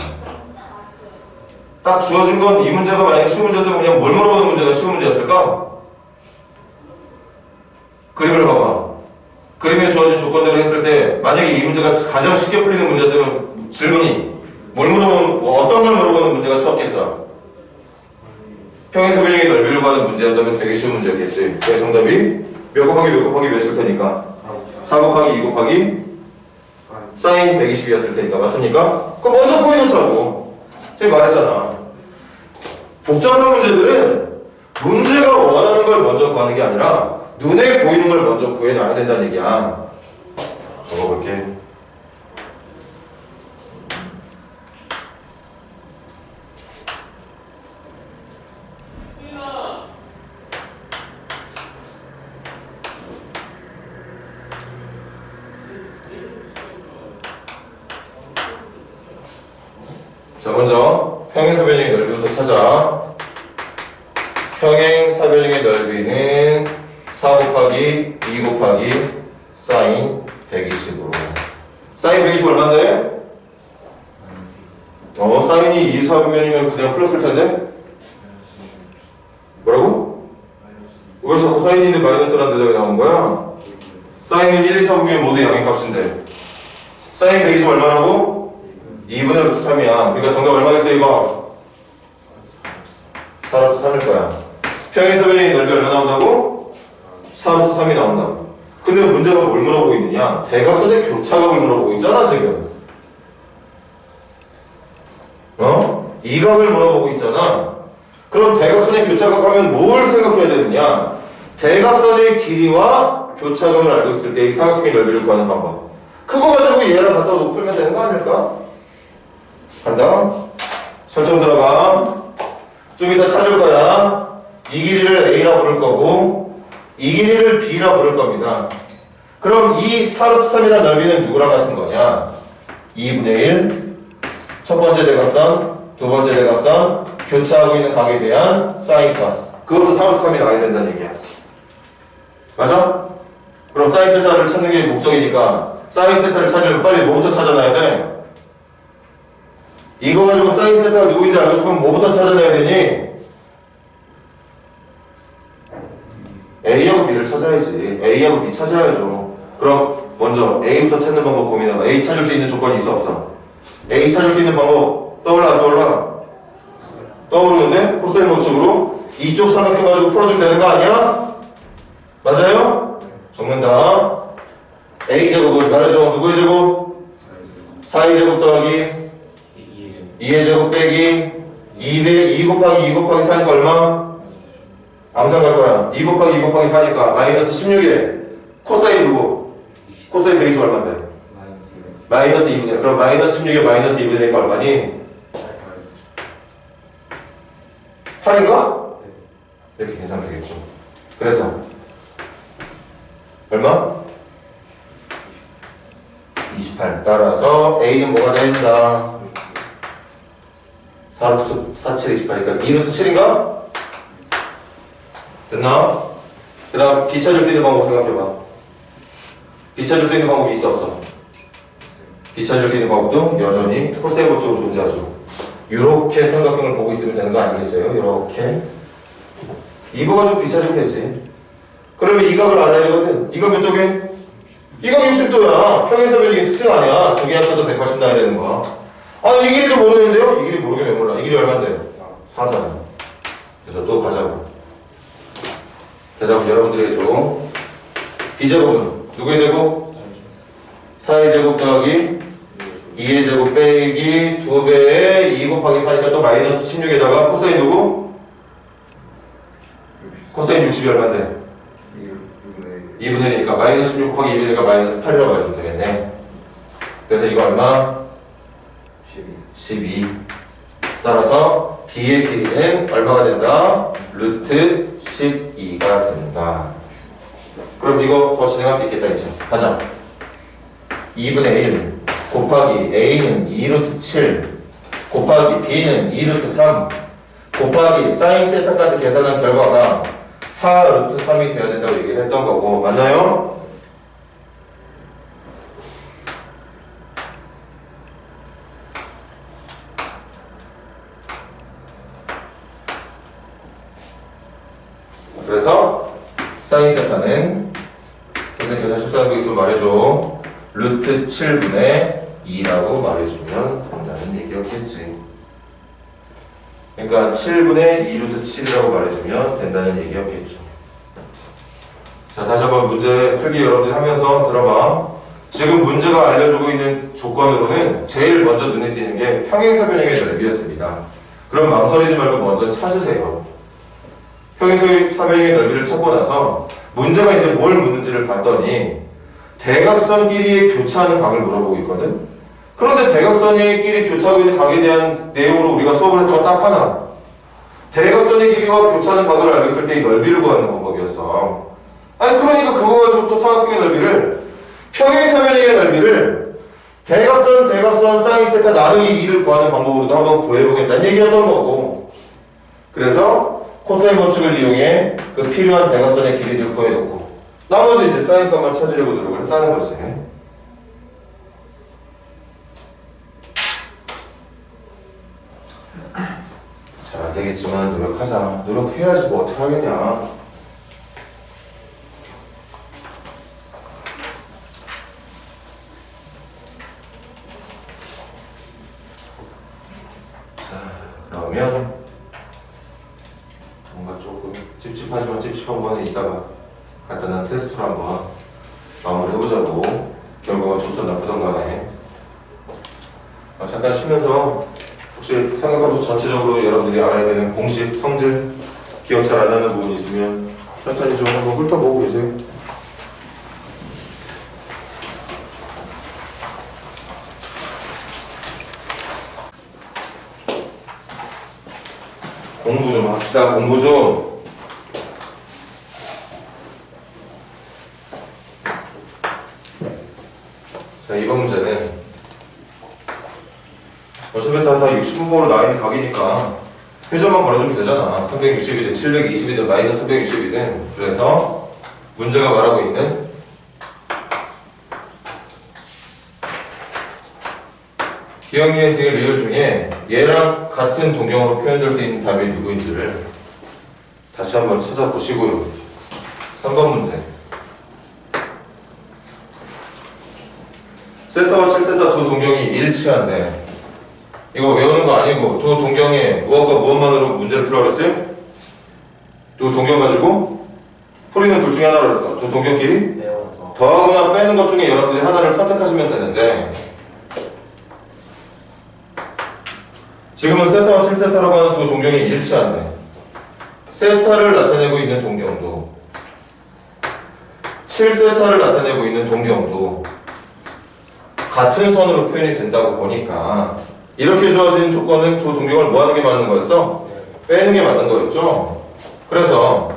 딱 주어진 건 이 문제가 만약에 쉬운 문제였다면 그냥 뭘 물어보는 문제가 쉬운 문제였을까? 그림을 봐봐. 그림에 주어진 조건대로 했을 때 만약에 이 문제가 가장 쉽게 풀리는 문제였다면 질문이 뭘 물어보는, 어떤 걸 물어보는 문제가 쉬웠겠어? 평행사변형의 넓이를 구하는 문제였다면 되게 쉬운 문제였겠지. 그 정답이 몇 곱하기 몇 곱하기 몇일 테니까 4 곱하기 2 곱하기 사인 120이었을 테니까. 맞습니까? 그럼 먼저 보여놓자고. 제가 말했잖아. 복잡한 문제들은 문제가 원하는 걸 먼저 구하는 게 아니라 눈에 보이는 걸 먼저 구해놔야 된다는 얘기야. 적어볼게. 자, 먼저 평행사변형의 넓이부터 찾아. 평행사변형의 넓이는 4 곱하기 2 곱하기 사인 120으로. 사인 120 얼마인데? 사인이 2, 4분면이면 그냥 풀었을 텐데? 뭐라고? 왜 자꾸 사인인데 마이너스라는 대답이 나온 거야? 사인은 1, 2, 4분면 모두 양의 값인데 사인 120 얼마라고? 2분의 루트 3이야. 그러니까 정답 얼마겠어 이거? 4루트 3일 거야. 평행사변의 넓이 얼마 나온다고? 4루트 3이 나온다고. 근데 문제가 뭘 물어보고 있느냐? 대각선의 교차각을 물어보고 있잖아 지금. 이 각을 물어보고 있잖아. 그럼 대각선의 교차각 하면 뭘 생각해야 되느냐? 대각선의 길이와 교차각을 알고 있을 때 이 사각형의 넓이를 구하는 방법. 그거 가지고 얘랑 갖다 놓고 풀면 되는 거 아닐까? 간다. 설정 들어가. 좀 이따 찾을 거야. 이 길이를 A라 부를 거고 이 길이를 B라 부를 겁니다. 그럼 이 4루트 3이라는 넓이는 누구랑 같은 거냐? 2분의 1 첫 번째 대각선 두 번째 대각선 교차하고 있는 각에 대한 사인값. 그것도 4루트 3이 나와야 된다는 얘기야. 맞아? 그럼 사인 세타를 찾는 게 목적이니까 사인 세타를 찾으려면 빨리 뭐부터 찾아놔야 돼? 이거 가지고 사인 세타가 누구인지 알고 싶으면 뭐부터 찾아내야 되니? A하고 B를 찾아야지. A하고 B 찾아야죠. 그럼 먼저 A부터 찾는 방법 고민해봐. A 찾을 수 있는 조건이 있어 없어? A 찾을 수 있는 방법 떠올라 안 떠올라? 떠오르는데? 코사인 법칙으로 이쪽 삼각형 가지고 풀어주면 되는 거 아니야? 맞아요? 적는다. A제곱은 말해줘. 누구의 제곱? 4의 제곱 더하기 2의 제곱 빼기 2 곱하기 2 곱하기 4니까 얼마? 암산 갈 거야. 2 곱하기 2 곱하기 4니까 마이너스 16에 코사인 누구? 코사인 베이스 얼마인데? 마이너스 2분의 1. 그럼 마이너스 16에 마이너스 2분의 1이니까 얼마니? 8인가? 이렇게 계산하면 되겠죠. 그래서 얼마? 28. 따라서 A는 뭐가 된다? 4루트 4, 7, 28이니까 2루트 7인가? 됐나? 그 다음 B 찾을 수 있는 방법 생각해봐. B 찾을 수 있는 방법이 있어 없어? B 찾을 수 있는 방법도 여전히 코사인 법칙으로 존재하죠. 이렇게 삼각형을 보고 있으면 되는 거 아니겠어요? 이렇게 이거 가지고 B 찾으면 되지. 그러면 이 각을 알아야 되거든. 이거 몇 도게? 이거 60도야. 평행사변이 특징 아니야. 두 개 합쳐도 180 나야 되는 거야. 아, 이 길이도 모르는데요? 이 길이 모르게 왜 몰라? 이 길이 얼마인데? 4잖아. 그래서 또 가자고. 대답은 여러분들이 해줘. B제곱은 누구의 제곱? 4의 제곱 더하기 2의 제곱 빼기 2배에 2 곱하기 4니까 또 마이너스 16에다가 코사인 누구? 코사인 60이 얼마인데? 2분의 1이니까 마이너스 16 곱하기 2분의 1이니까 마이너스 8이라고 해주면 되겠네. 그래서 이거 얼마? 12. 따라서 B의 길이는 얼마가 된다? 루트 12가 된다. 그럼 이거 더 진행할 수 있겠다 이제. 가자. 2분의 1 곱하기 A는 2루트 7 곱하기 B는 2루트 3 곱하기 사인 세타까지 계산한 결과가 4루트 3이 되어야 된다고 얘기를 했던 거고 맞나요? 그래서 사인 세타는 근데 계산 실수하는 거 있으면 말해줘. 루트 7분의 2라고 말해주면 된다는 얘기였겠지. 그러니까 7분의 2루트 7이라고 말해주면 된다는 얘기였겠죠. 자, 다시 한번 문제 풀기 여러분들 하면서 들어봐. 지금 문제가 알려주고 있는 조건으로는 제일 먼저 눈에 띄는 게 평행사변형의 넓이였습니다. 그럼 망설이지 말고 먼저 찾으세요. 평행사변형의 넓이를 찾고 나서 문제가 이제 뭘 묻는지를 봤더니 대각선 길이의 교차하는 각을 물어보고 있거든. 그런데 대각선의 길이 교차하고 있는 각에 대한 내용으로 우리가 수업을 했던 건 딱 하나. 대각선의 길이와 교차하는 각을 알고 있을 때 이 넓이를 구하는 방법이었어. 아니 그러니까 그거 가지고 또 사각형의 넓이를 평행사변형의 넓이를 대각선 사인 세타 나누기 2를 구하는 방법으로도 한번 구해보겠다는 얘기였던 거고. 그래서 코사인 법칙을 이용해 그 필요한 대각선의 길이를 구해놓고 나머지 이제 사인 값만 찾으려고 노력을 했다는 거지. 잘 안 되겠지만 노력하자. 노력해야지 뭐 어떻게 하겠냐. 자, 그러면 찝찝하지만 찝찝한 거는 이따가 간단한 테스트로 한번 마무리 해보자고. 결과가 좋든 나쁘든 간에. 잠깐 쉬면서 혹시 생각하면서 전체적으로 여러분들이 알아야 되는 공식, 성질, 기억 잘 안 나는 부분이 있으면 천천히 좀 한번 훑어보고 계세요. 공부 좀 합시다. 공부 좀. 자, 이번 문제는 어차피 다 60분모로 라인이 각이니까 회전만 걸어주면 되잖아. 360이든 720이든 마이너스 360이든. 그래서 문제가 말하고 있는 기억니은 등의 리을 중에 얘랑 같은 동형으로 표현될 수 있는 답이 누구인지를 다시 한번 찾아보시고요. 3번 문제. 세타와 7세타 두 동경이 일치한데, 이거 외우는 거 아니고 두 동경의 무엇과 무엇만으로 문제를 풀어 그랬지? 두 동경 가지고 풀이는 둘 중에 하나로 했어. 두 동경끼리 더하거나 빼는 것 중에 여러분들이 하나를 선택하시면 되는데, 지금은 세타와 7세타라고 하는 두 동경이 일치한데, 세타를 나타내고 있는 동경도 7세타를 나타내고 있는 동경도 같은 선으로 표현이 된다고 보니까 이렇게 주어진 조건은 두 동경을 뭐 하는 게 맞는 거였어? 빼는 게 맞는 거였죠. 그래서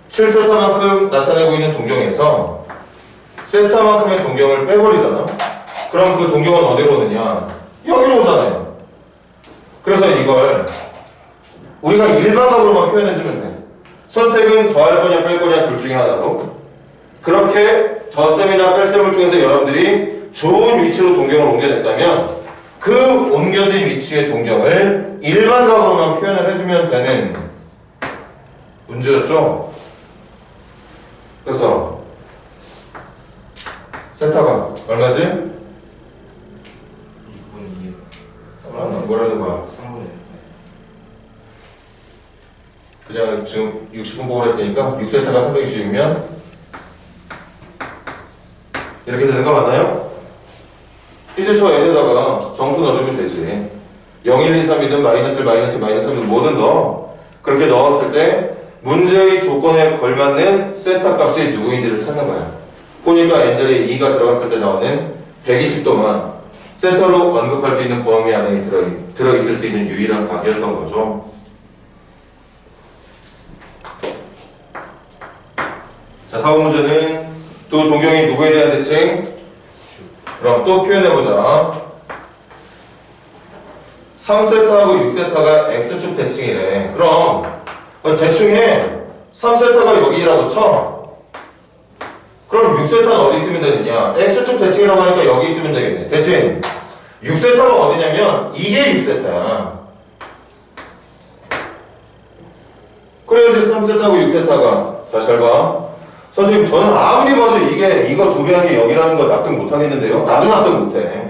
7세타만큼 나타내고 있는 동경에서 세타만큼의 동경을 빼버리잖아. 그럼 그 동경은 어디로 오느냐? 여기로 오잖아요. 그래서 이걸 우리가 일반각으로만 표현해주면 돼. 선택은 더할 거냐 뺄 거냐 둘 중에 하나로. 그렇게 덧셈이나 뺄셈을 통해서 여러분들이 좋은 위치로 동경을 옮겨냈다면 그 옮겨진 위치의 동경을 일반각으로만 표현을 해주면 되는 문제였죠. 그래서 세타가 얼마지?
6분의 2.
뭐라는 거야?
3분의 1.
그냥 지금 60분 보고 했으니까 6세타가 360이면 이렇게 되는 거 맞나요? 이제 저 N에다가 정수 넣어주면 되지. 0, 1, 2, 3이든 마이너스 1, 마이너스 1, 마이너스 3이든 뭐든 넣어. 그렇게 넣었을 때 문제의 조건에 걸맞는 세타 값이 누구인지를 찾는 거야. 보니까 N절에 2가 들어갔을 때 나오는 120도만 세타로 언급할 수 있는 범위 안에 들어있을 수 있는 유일한 각이었던 거죠. 자, 4번 문제는 두 동경이 누구에 대한 대칭? 그럼 또 표현해보자. 3세타하고 6세타가 X축 대칭이래. 그럼 대충 해. 3세타가 여기라고 쳐. 그럼 6세타는 어디 있으면 되느냐? X축 대칭이라고 하니까 여기 있으면 되겠네. 대신 6세타가 어디냐면 이게 6세타야. 그래야지 3세타하고 6세타가. 자, 잘 봐. 선생님, 저는 아무리 봐도 이거 두 배 한 게 0이라는 거 납득 못 하겠는데요? 나도 납득 못 해.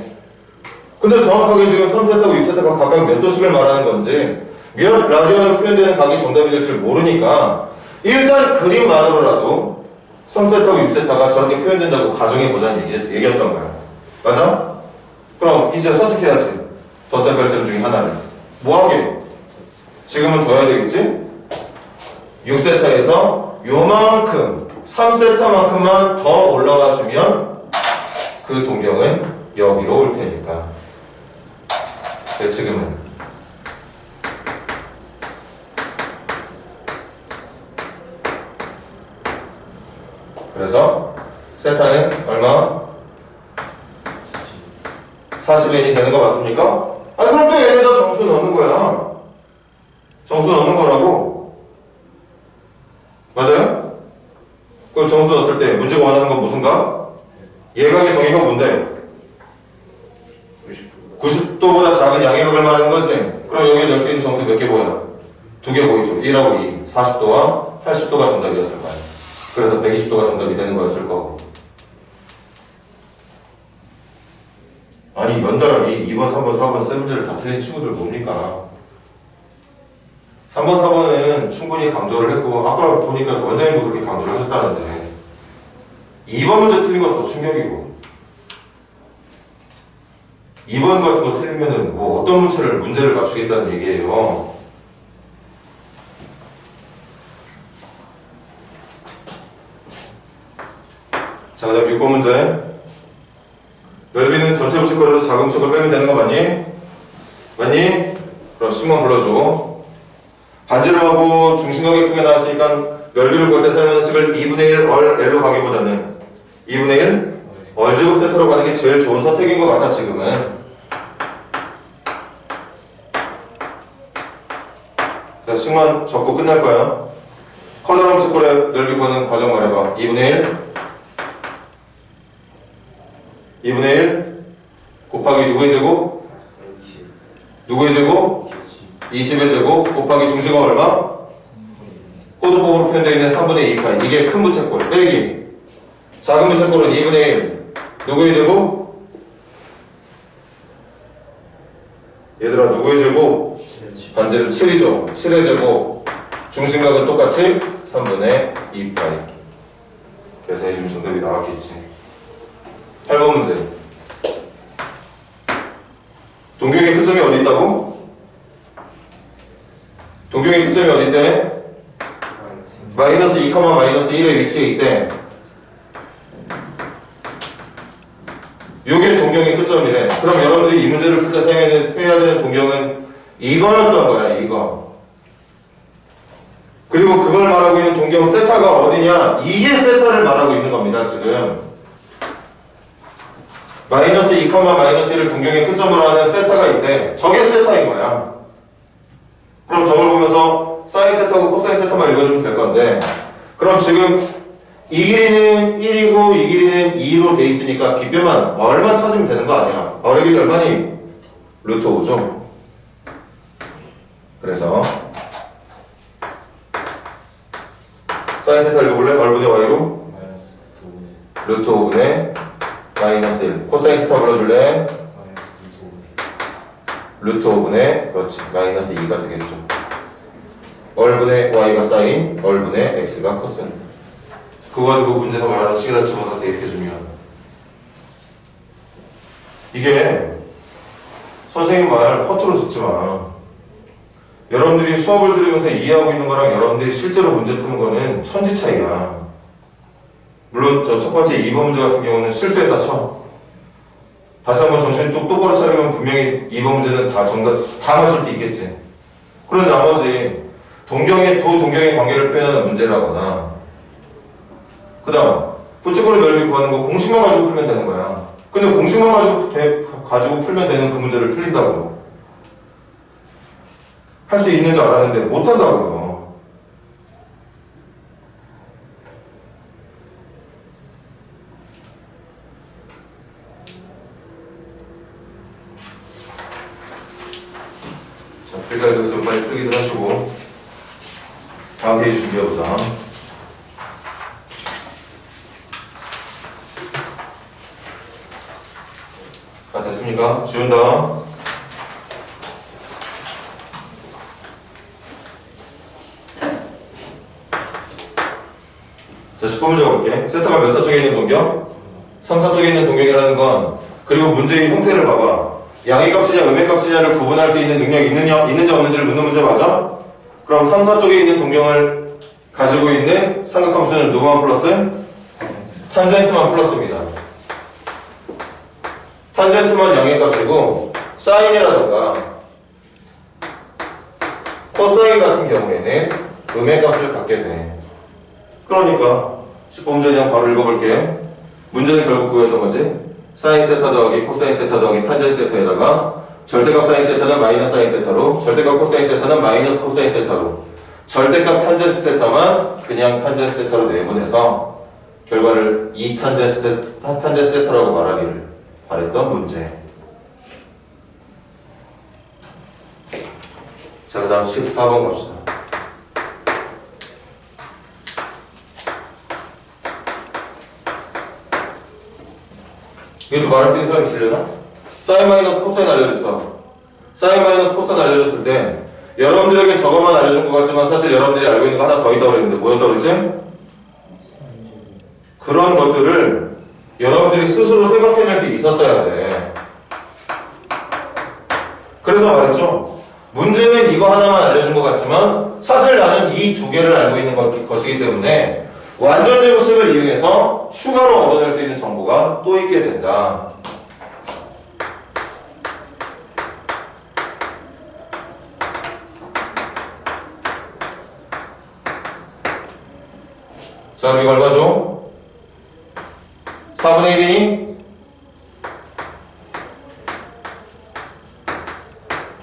근데 정확하게 지금 3세타고 6세타가 각각 몇 도씩을 말하는 건지, 몇 라디언으로 표현되는 각이 정답이 될지 모르니까, 일단 그림만으로라도 3세타고 6세타가 저렇게 표현된다고 가정해보자는 얘기였던 거야. 맞아? 그럼 이제 선택해야지. 덧셈 뺄셈 중에 하나를. 뭐하게? 지금은 더 해야 되겠지? 6세타에서 요만큼 3세타만큼만 더 올라와 주면 그 동경은 여기로 올 테니까. 네, 지금은 그래서 세타는 얼마? 40n이 되는 거 맞습니까? 아니 그럼 또 얘네다 정수 넣는 거야. 정수 넣는 거라고. 맞아요? 그럼 정수 넣었을 때 문제가 원하는 건 무슨가? 예각의 정의가 뭔데? 90도보다 작은 양의각을 말하는 거지. 그럼 여기에 넣을 수 있는 정수 몇 개 보여? 두 개 보이죠. 1하고 2. 40도와 80도가 정답이었을 거야. 그래서 120도가 정답이 되는 거였을 거고. 아니 연달아 2번, 3번, 4번 세 문제를 다 틀린 친구들 뭡니까? 3번, 4번은 충분히 강조를 했고 아까 보니까 원장님도 그렇게 강조를 하셨다는데 2번 문제 틀린 건 더 충격이고 2번 같은 거 틀리면은 뭐 어떤 문제를 맞추겠다는 얘기예요. 자, 그 다음 6번 문제. 넓이는 전체 부채꼴에서 작은 부채꼴 빼면 되는 거 맞니? 맞니? 그럼 10번 불러줘. 반지름 하고 중심각이 크게 나왔으니까 넓이를 구할 때 사용하는 식을 2분의 1 L로 가기보다는 2분의 1 얼제곱 세터로 가는 게 제일 좋은 선택인 것 같아 지금은. 자, 식만 적고 끝날 거야. 커다란 부채꼴의 넓이 구하는 과정 말해봐. 2분의 1 곱하기 누구의 제곱? 누구의 제곱? 20의 제곱 곱하기 중심각 얼마? 코드법으로 표현되어 있는 3분의 2파이. 이게 큰 부채꼴 빼기 작은 부채꼴은 2분의 1 누구의 제곱? 얘들아 누구의 제곱? 반지름 7이죠. 7의 제곱 중심각은 똑같이 3분의 2파이. 그래서 지금 정답이 나왔겠지. 8번 문제. 동경의 끝점이 어디 있다고? 동경의 끝점이 어디 있대? 마이너스 2, 마이너스 1의 위치에 있대. 요게 동경의 끝점이래. 그럼 여러분들이 이 문제를 풀 때 사용해야 되는 동경은 이거였던 거야, 이거. 그리고 그걸 말하고 있는 동경 세타가 어디냐? 이게 세타를 말하고 있는 겁니다, 지금. 마이너스 2, 마이너스 1을 동경의 끝점으로 하는 세타가 있대. 저게 세타인 거야. 그럼 저걸 보면서 사인 세타고 코사인 세타만 읽어주면 될 건데, 그럼 지금 이 길이는 1이고 이 길이는 2로 돼 있으니까 빗변만 얼마 찾으면 되는 거 아니야? 어뢰 길이 얼마니? 루트 5죠. 그래서 사인 세타 읽어볼래? 얼분의 y로? 루트 5분의 마이너스 1. 코사인 세타 불러줄래? 루트 5분의 그렇지 마이너스 2가 되겠죠. 얼분의 y가 사인, 얼분의 x가 코사인. 그거 가지고 문제에서 말하는 시계다 집어서 대입해주면 이게 선생님 말 허투루 듣지 마. 여러분들이 수업을 들으면서 이해하고 있는 거랑 여러분들이 실제로 문제 푸는 거는 천지 차이야. 물론 저 첫 번째 2번 문제 같은 경우는 실수했다 쳐. 다시 한번 정신을 똑바로 차리면 분명히 2번 문제는 다 정답 다 맞출 수 있겠지. 그런 나머지 동경의 두 동경의 관계를 표현하는 문제라거나 그 다음 부채꼴의 넓이 구하는 거 공식만 가지고 풀면 되는 거야. 근데 공식만 가지고 풀면 되는 그 문제를 틀린다고. 할 수 있는 줄 알았는데 못한다고요. 자, 필기해서 빨리 풀기들 하시고 다음 페이지 준비해보자. 자, 됐습니까? 지운다. 자, 10번 문제 가볼게. 세타가 몇 사 쪽에 있는 동경? 3사 쪽에 있는 동경이라는 건, 그리고 문제의 형태를 봐봐. 양의 값이냐 음의 값이냐를 구분할 수 있는 능력이 있는지 없는지를 묻는 문제 맞아? 그럼 3사 쪽에 있는 동경을 가지고 있는 삼각함수는 누구만 플러스? 탄젠트만 플러스입니다. 탄젠트만 양의 값이고 사인이라던가 코사인 같은 경우에는 음의 값을 갖게 돼. 그러니까 10번 문제 그냥 바로 읽어볼게. 문제는 결국 그거였던 거지. 사인 세타 더하기 코사인 세타 더하기 탄젠트 세타에다가 절대값 사인 세타는 마이너스 사인 세타로, 절대값 코사인 세타는 마이너스 코사인 세타로, 절대값 탄젠트 세타만 그냥 탄젠트 세타로 내보내서 결과를 2탄젠트 세타라고 말하기를 바랬던 문제. 자, 그 다음 14번 갑시다. 이것도 말할 수 있는 사람이 있으려나? 사인 마이너스 코사인 알려줬어. 사인 마이너스 코사인 알려줬을 때 여러분들에게 저것만 알려준 것 같지만 사실 여러분들이 알고 있는 거 하나 더 있다고 그랬는데 뭐였다고 그랬지? 그런 것들을 여러분들이 스스로 생각해낼 수 있었어야 돼. 그래서 말했죠. 문제는 이거 하나만 알려준 것 같지만 사실 나는 이 두 개를 알고 있는 것이기 때문에 완전 제곱식을 이용해서 추가로 얻어낼 수 있는 정보가 또 있게 된다. 자, 그럼 이거 얼마죠? 4분의 1이니?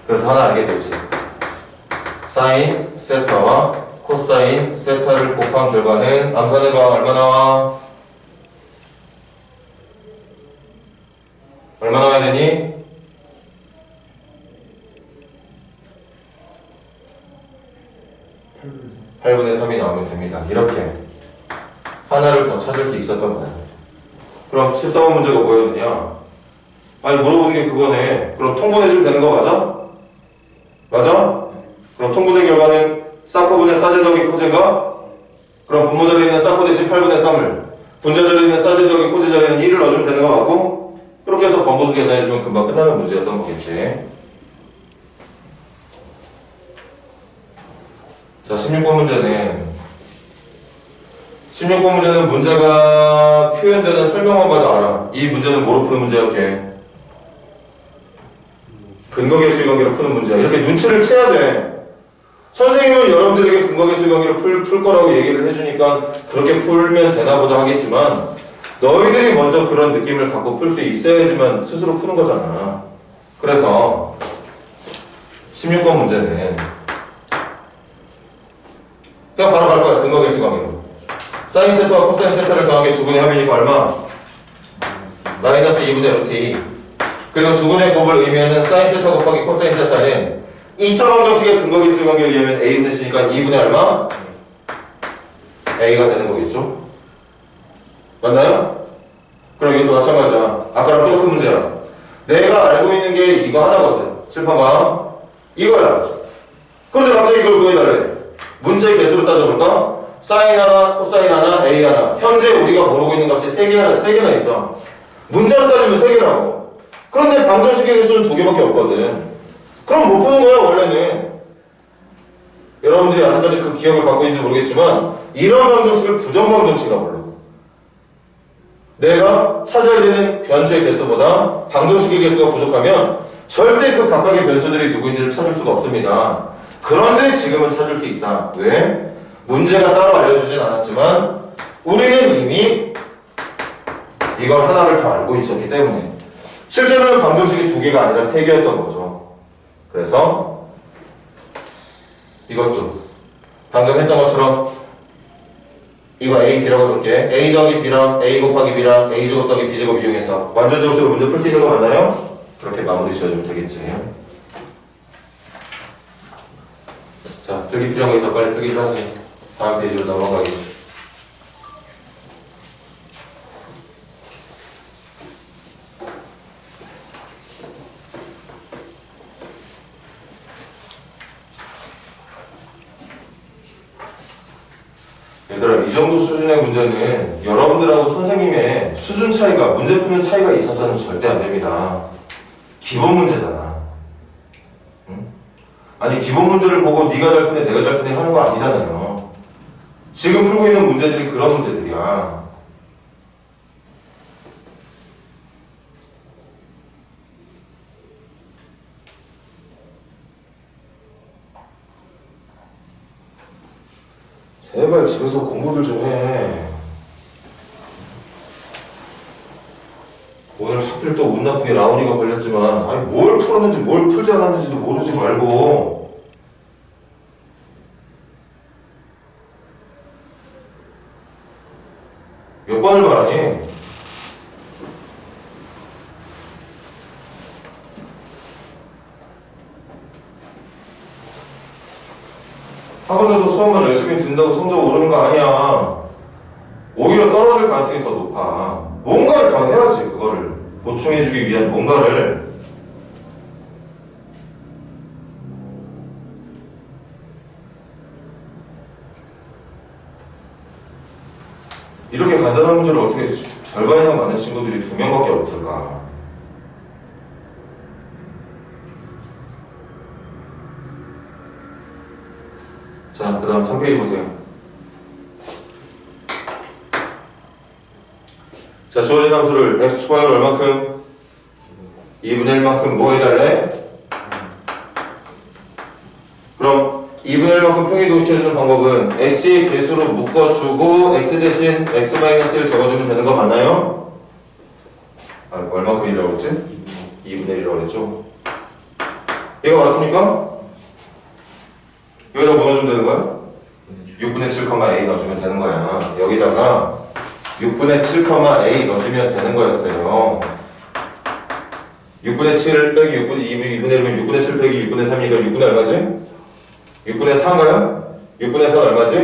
그래서 하나 알게 되지. 사인 세타와 코사인 세타를 곱한 결과는 암산해봐. 얼마 나와? 얼마 나와야 되니? 8분의 3이 나오면 됩니다. 이렇게 하나를 더 찾을 수 있었던 거야. 그럼 14번 문제가 뭐였느냐? 아니 물어보는 게 그거네. 그럼 통분해주면 되는 거 맞아? 맞아? 그럼 통분의 결과는 사커분의 사제 더하기 코제인가? 그럼 분모 자리에 있는 사커 대신 8분의 3을 분자 자리에 있는 사제 더하기 코제 자리에는 1을 넣어주면 되는 거 맞고? 그렇게 해서 번거수 계산해주면 금방 끝나는 문제였던 거겠지. 자, 16번 문제는 문제가 표현되는 설명만 봐도 알아. 이 문제는 뭐로 푸는 문제였게? 근거계수의 관계로 푸는 문제야. 이렇게 눈치를 채야 돼. 선생님은 여러분들에게 근거계수의 관계로 풀 거라고 얘기를 해주니까 그렇게 풀면 되나 보다 하겠지만 너희들이 먼저 그런 느낌을 갖고 풀 수 있어야지만 스스로 푸는 거잖아. 그래서 16번 문제는 그냥 바로 갈 거야. 근거계수 관계로. 사인 세타와 코사인 세타를 더한 게 두 분의 합이니까 얼마? 마이너스 2분의 루트 2. 그리고 두 분의 곱을 의미하는 사인 세타 곱하기 코사인 세타는 2차 방정식의 근거계수 관계에 의하면 A분의 C니까 2분의 얼마? A가 되는 거겠죠? 맞나요? 그럼 이것도 마찬가지야. 아까랑 똑같은 문제야. 내가 알고 있는 게 이거 하나거든. 칠판 봐. 이거야. 그런데 갑자기 이걸 구해달래. 문제 개수로 따져볼까? 사인 하나, 코사인 하나, A 하나. 현재 우리가 모르고 있는 값이 3개나 있어. 문자로 따지면 3개라고. 그런데 방정식의 개수는 2개밖에 없거든. 그럼 못 푸는 거야, 원래는. 여러분들이 아직까지 그 기억을 갖고 있는지 모르겠지만 이런 방정식을 부정방정식이라고 불러. 내가 찾아야 되는 변수의 개수보다 방정식의 개수가 부족하면 절대 그 각각의 변수들이 누구인지를 찾을 수가 없습니다. 그런데 지금은 찾을 수 있다. 왜? 문제가 따로 알려주진 않았지만 우리는 이미 이걸 하나를 더 알고 있었기 때문에 실제로는 방정식이 2개가 아니라 3개였던 거죠. 그래서 이것도 방금 했던 것처럼 이거 A, B라고 해볼게. A 더하기 B랑 A 곱하기 B랑 A 제곱 더하기 B 제곱 이용해서 완전 제곱식으로 문제 풀 수 있는 거 맞나요? 그렇게 마무리 지어주면 되겠지. 자, 필기 필요한 거 있다. 빨리 필기를 하세요. 다음 페이지로 넘어가겠습니다. 얘들아, 이 정도 수준의 문제는 여러분들하고 선생님의 수준 차이가, 문제 푸는 차이가 있어서는 절대 안 됩니다. 기본 문제잖아. 응? 아니, 기본 문제를 보고 네가 잘 푸네, 내가 잘 푸네 하는 거 아니잖아요. 지금 풀고 있는 문제들이 그런 문제들이야. 제발 집에서 공부를 좀 해. 오늘 하필 또 운 나쁘게 라온이가 걸렸지만 아니 뭘 풀었는지 뭘 풀지 않았는지도 모르지 말고 몇 번을 말하니? 학원에서 수업만 열심히 듣는다고 성적 오르는 거 아니야. 오히려 떨어질 가능성이 더 높아. 뭔가를 더 해야지. 그거를 보충해주기 위한 뭔가를. 이렇게 간단한 문제를 어떻게 절반 이상 맞는 친구들이 2명밖에 없을까? 자, 그 다음 3페이지 보세요. 자, 주어진 함수를 x축방을 얼만큼? 2분의 1만큼 뭐 해달래? 그럼 2분의 1만큼 평이동시켜주는 방법은 x의 개수로 묶어주고 x 대신 x-1 적어주면 되는 거 맞나요? 아, 얼마큼이라고 그랬지? 2분의 1이라고 그랬죠? 이거 맞습니까? 여기다 뭐 넣어주면 되는 거야? 6분의 7,a 넣어주면 되는 거야. 여기다가 6분의 7,a 넣어주면 되는 거였어요. 6분의 7 빼기 2분의 1이면 6분의 7 빼기 6분의 3이니까 6분의 얼마지? 6분의 4인가요? 6분의 4는 얼마지?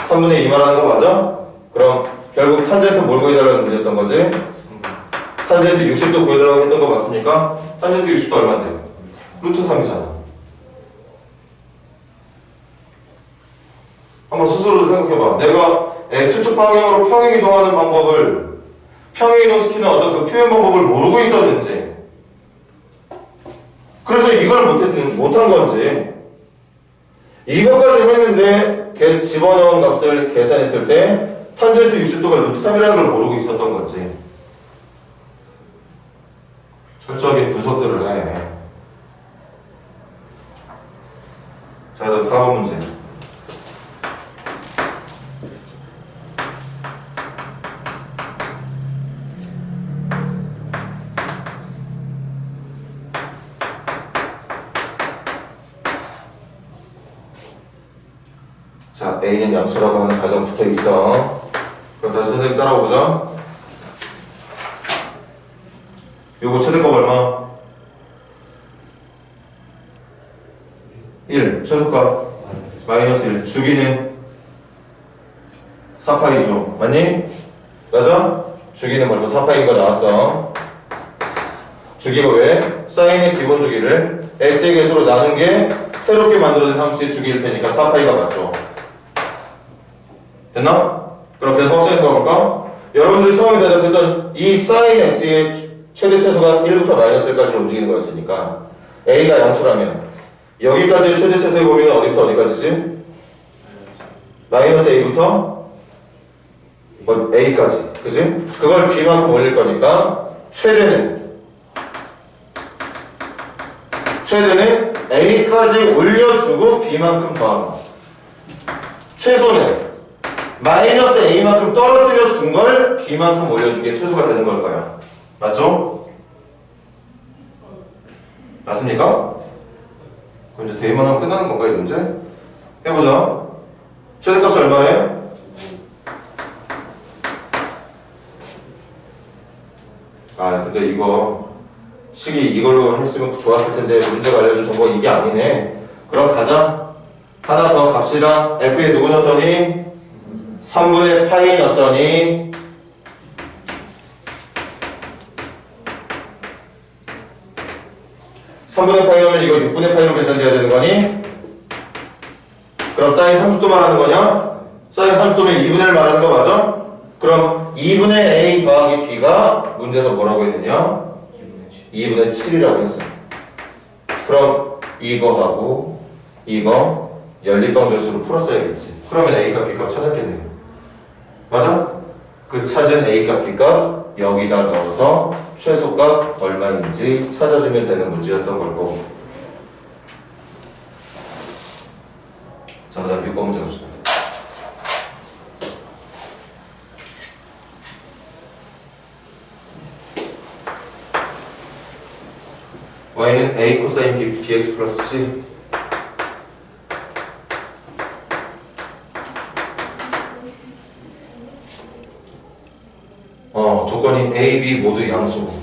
3분의 2 말하는 거 맞아? 그럼 결국 탄젠트 뭘 구해달라는 문제였던 거지? 탄젠트 60도 구해달라고 했던 거 맞습니까? 탄젠트 60도 얼마인데? 루트 3이잖아. 한번 스스로 생각해봐. 내가 x축 방향으로 평행이동하는 방법을 평행이동시키는 어떤 그 표현 방법을 모르고 있었는지, 그래서 이걸 못한 건지, 이것까지 했는데 집어넣은 값을 계산했을 때 탄젠트 60도가 루트 3이라는 걸 모르고 있었던 건지 철저하게 분석들을 해. 자, 다음 4번 문제. 자, A는 양수라고 하는 가정 붙어 있어. 그럼 다시 선생님 따라오자. 요거 최대값 얼마? 1. 최소값 마이너스 1. 주기는 4파이죠. 맞니? 맞아? 주기는 벌써 4파인 거 나왔어. 주기가 왜? 사인의 기본 주기를 x의 개수로 나눈 게 새롭게 만들어진 함수의 주기일 테니까 4파이가 맞죠. 됐나? 그럼 계속 확장해서 가볼까? 여러분들이 처음에 대답했던 이 sin x의 최대 최소가 1부터 마이너스 1까지 움직이는 거였으니까 a가 양수라면 여기까지의 최대 최소의 범위는 어디부터 어디까지지? 마이너스 a부터 a까지, 그지? 그걸 b만큼 올릴 거니까 최대는 a까지 올려주고 b만큼 더하는, 최소는 마이너스 a만큼 떨어뜨려 준 걸 b만큼 올려준 게 최소가 되는 걸 거야. 맞죠? 맞습니까? 그럼 이제 대입만 하면 끝나는 건가 이 문제? 해보자. 최대값이 얼마래? 아, 근데 이거 식이 이걸로 했으면 좋았을 텐데 문제가 알려준 정보가 이게 아니네. 그럼 가자. 하나 더 갑시다. f에 누구 넣었더니 3분의 파이 넣었더니 3분의 파이 넣으면 이거 6분의 파이로 계산돼야 되는 거니? 그럼 사인 30도 말하는 거냐? 사인 30도면 2분의 1 말하는 거 맞아? 그럼 2분의 a 더하기 b가 문제에서 뭐라고 했느냐? 2분의 7이라고 했어. 그럼 이거하고 이거 연립방정식으로 풀었어야겠지. 그러면 a값 b값 찾았겠네요. 맞아? 그 찾은 a값 b값 여기다 넣어서 최소값 얼마인지 찾아주면 되는 문제였던 걸 거고. 자, 그 다음 6번 문제 봅시다. y는 a 코사인 bx 플러스 c. 조건이 a, b 모두 양수고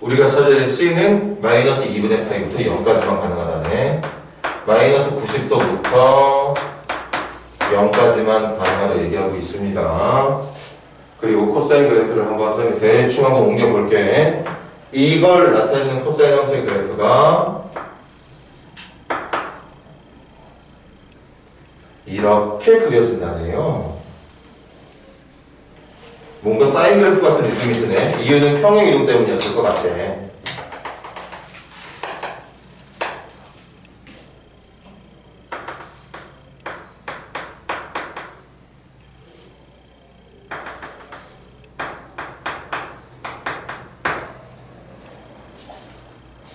우리가 찾아야 될 c는 마이너스 2분의 파이부터 0까지만 가능하다네. 마이너스 90도부터 0까지만 가능하다고 얘기하고 있습니다. 그리고 코사인 그래프를 한번 선생님 대충 한번 옮겨볼게. 이걸 나타내는 코사인 형식의 그래프가 이렇게 그려진다네요. 뭔가 사인 그래프 같은 느낌이 드네. 이유는 평행 이동 때문이었을 것 같아.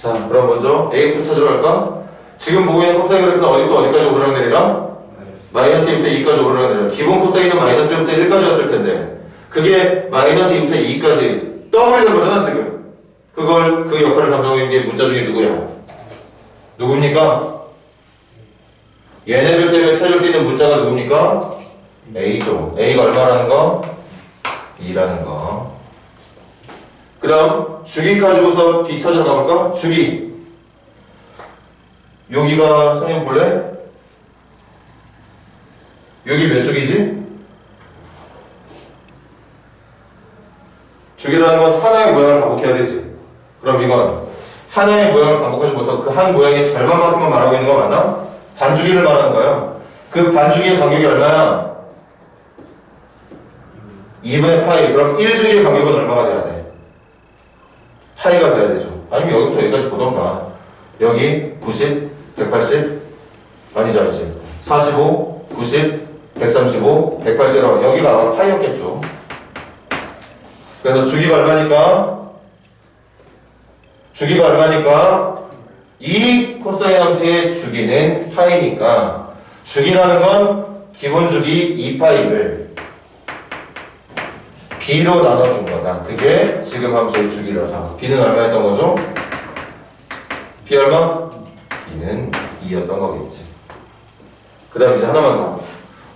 자, 그럼 먼저 A부터 찾으러 갈까? 지금 보고 있는 코사인 그래프는 어디부터 어디까지 오르락내리락? 마이너스 2부터 2까지 오르락내리락. 기본 코사인은 마이너스 1부터 1까지였을 텐데 그게 마이너스 2부터 2까지 더블이 된 거잖아 지금. 그걸 그 역할을 담당하고 있는 게 문자 중에 누구야? 누굽니까? 얘네들 때문에 찾을 수 있는 문자가 누굽니까? A죠. A가 얼마라는 거? 2라는 거. 그 다음 주기 가지고서 B 찾으러 가볼까? 주기. 여기가 선생님 볼래? 여기 몇 주기지? 주기라는 건 하나의 모양을 반복해야 되지. 그럼 이건 하나의 모양을 반복하지 못하고 그 한 모양의 절반만큼만 말하고 있는 거 맞나? 반주기를 말하는 거야. 그 반주기의 간격이 얼마야? 2분의 파이. 그럼 1주기의 간격은 얼마가 돼야 돼? 파이가 돼야 되죠. 아니면 여기부터 여기까지 보던가. 여기 90, 180, 아니지. 45, 90, 135, 180이라고. 여기가 아마 파이였겠죠. 그래서 주기가 얼마니까? 주기가 얼마니까? 이 코사인 함수의 주기는 파이니까 주기라는 건 기본 주기 2파이를 b로 나눠준 거다. 그게 지금 함수의 주기라서 b는 얼마였던 거죠? b 얼마? b는 2였던 거겠지. 그 다음 이제 하나만 더.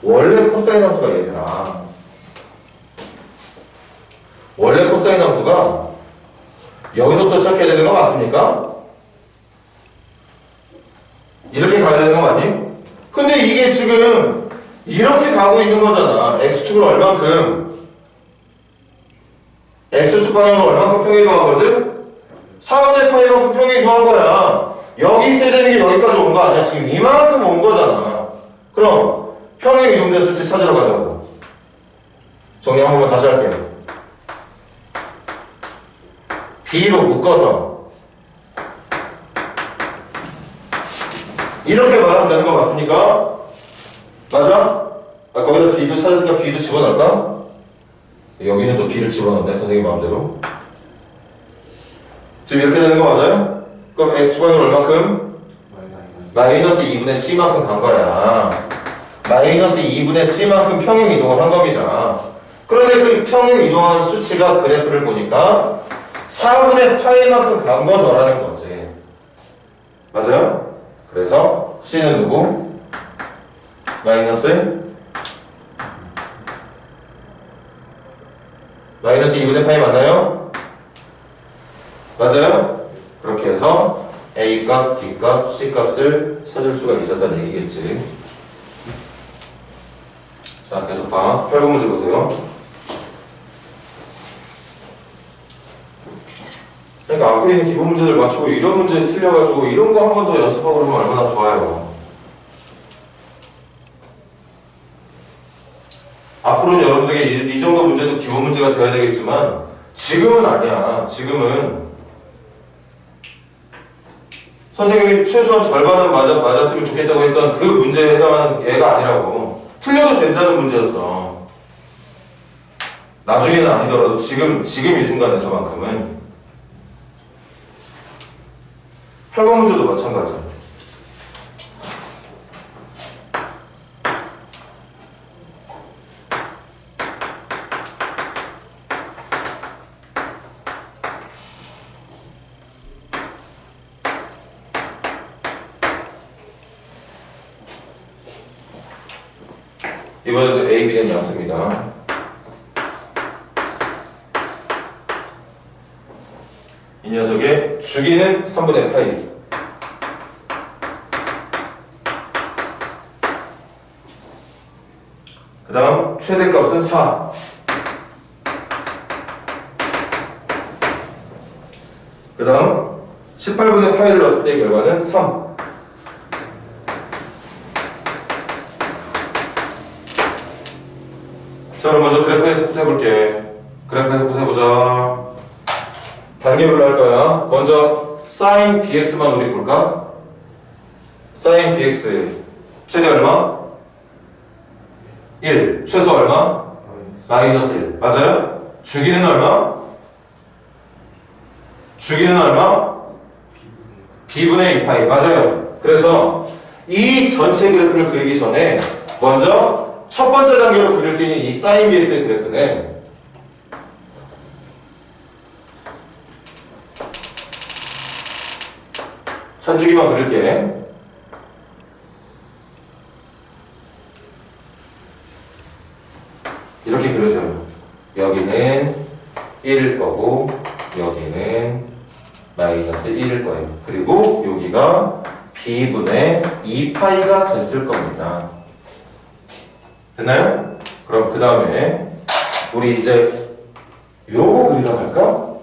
원래 코사인 함수가 얘들아. 원래 코사인 함수가 여기서부터 시작해야 되는 거 맞습니까? 이렇게 가야 되는 거 맞니? 근데 이게 지금 이렇게 가고 있는 거잖아. x축을 얼만큼? x축 방향으로 얼만큼 평행 이동한 거지? 4분의 8만큼 평행 이동한 거야. 여기 있어야 되는 게 여기까지 온 거 아니야? 지금 이만큼 온 거잖아. 그럼 평행 이동된 수치 찾으러 가자고. 정리 한 번만 다시 할게요. b로 묶어서 이렇게 말하면 되는 거 맞습니까? 맞아? 거기다 b도 찾았으니까 b도 집어넣을까? 여기는 또 b를 집어넣네 선생님 마음대로. 지금 이렇게 되는 거 맞아요? 그럼 x축방향 얼만큼? 마이너스 2분의 c만큼 간 거야. 마이너스 2분의 c만큼 평행 이동을 한 겁니다. 그런데 그 평행 이동한 수치가 그래프를 보니까 4분의 파이만큼 간 거더라는 거지. 맞아요? 그래서 c는 누구? 마이너스 2분의 파이 맞나요? 맞아요? 그렇게 해서 A값, B값, C값을 찾을 수가 있었다는 얘기겠지. 자, 계속 봐. 8번 문제 보세요. 그러니까 앞에 있는 기본 문제들 맞추고 이런 문제 틀려가지고 이런 거 한 번 더 연습하고 그러면 얼마나 좋아요. 앞으로는 여러분들에게 이 정도 문제도 기본 문제가 돼야 되겠지만 지금은 아니야. 지금은 선생님이 최소한 절반은 맞았으면 좋겠다고 했던 그 문제에 해당하는 얘가 아니라고. 틀려도 된다는 문제였어. 나중에는 아니더라도 지금 이 순간에서만큼은. 8번 문제도 마찬가지야. 이번에도 A, B는 양수입니다. 이 녀석의 주기는 3분의 파이. 그 다음 최대값은 4. 그 다음 18분의 파이를 넣었을 때 결과는 3. 자, 그럼 먼저 그래프 해석부터 해볼게. 그래프 해석부터 해보자. 단계별로 할 거야. 먼저 sin bx만 우리 볼까? sin bx 최대 얼마? 1. 최소 얼마? 마이너스 1. 맞아요? 주기는 얼마? 주기는 얼마? b분의 2파이. 맞아요. 그래서 이 전체 그래프를 그리기 전에 먼저 첫 번째 단계로 그릴 수 있는 이 sin bx의 그래프는 한 주기만 그릴게. 이렇게 그려져요. 여기는 1일 거고 여기는 마이너스 1일 거예요. 그리고 여기가 b분의 2파이가 됐을 겁니다. 됐나요? 그럼 그 다음에 우리 이제 요거 그리러 갈까?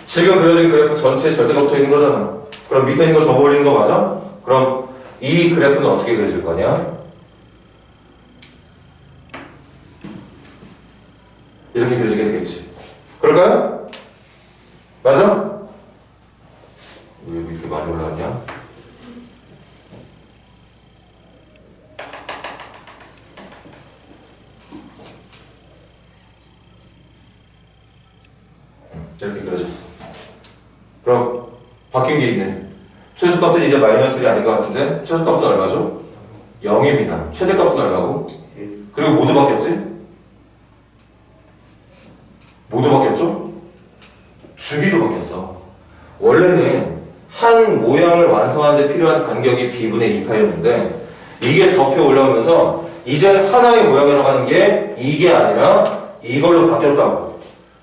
지금 그려진 그래프 전체에 절대가 붙어 있는 거잖아. 그럼 밑에 있는 거 접어버리는 거 맞아? 그럼 이 그래프는 어떻게 그려질 거냐? 이렇게 그려지게 되겠지. 그럴까요? 맞아? 왜 이렇게 많이 올라왔냐? 이렇게 그려졌어. 그럼 바뀐 게 있네. 최소값은 이제 마이너스 1이 아닌 것 같은데 최소값은 얼마죠? 0입니다. 최대값은 얼마고? 그리고 모두 바뀌었지? 모두 바뀌었죠? 주기도 바뀌었어. 원래는 한 모양을 완성하는 데 필요한 간격이 b분의 2파였는데 이게 접혀 올라오면서 이제 하나의 모양이라고 하는 게 이게 아니라 이걸로 바뀌었다고.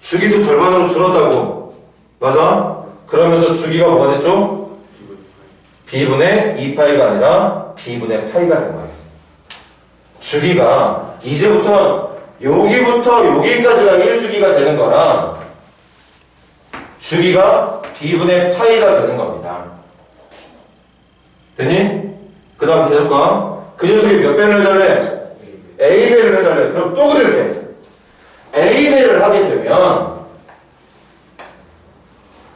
주기도 절반으로 줄었다고. 맞아? 그러면서 주기가 뭐가 됐죠? b분의 2파이가 아니라 b분의 파이가 된 거예요. 주기가 이제부터 여기부터 여기까지가 1주기가 되는 거라 주기가 b분의 파이가 되는 겁니다. 됐니? 그 다음 계속 가. 그 녀석이 몇 배를 해달래? a배를 해달래. 그럼 또 그릴게. a배를 하게 되면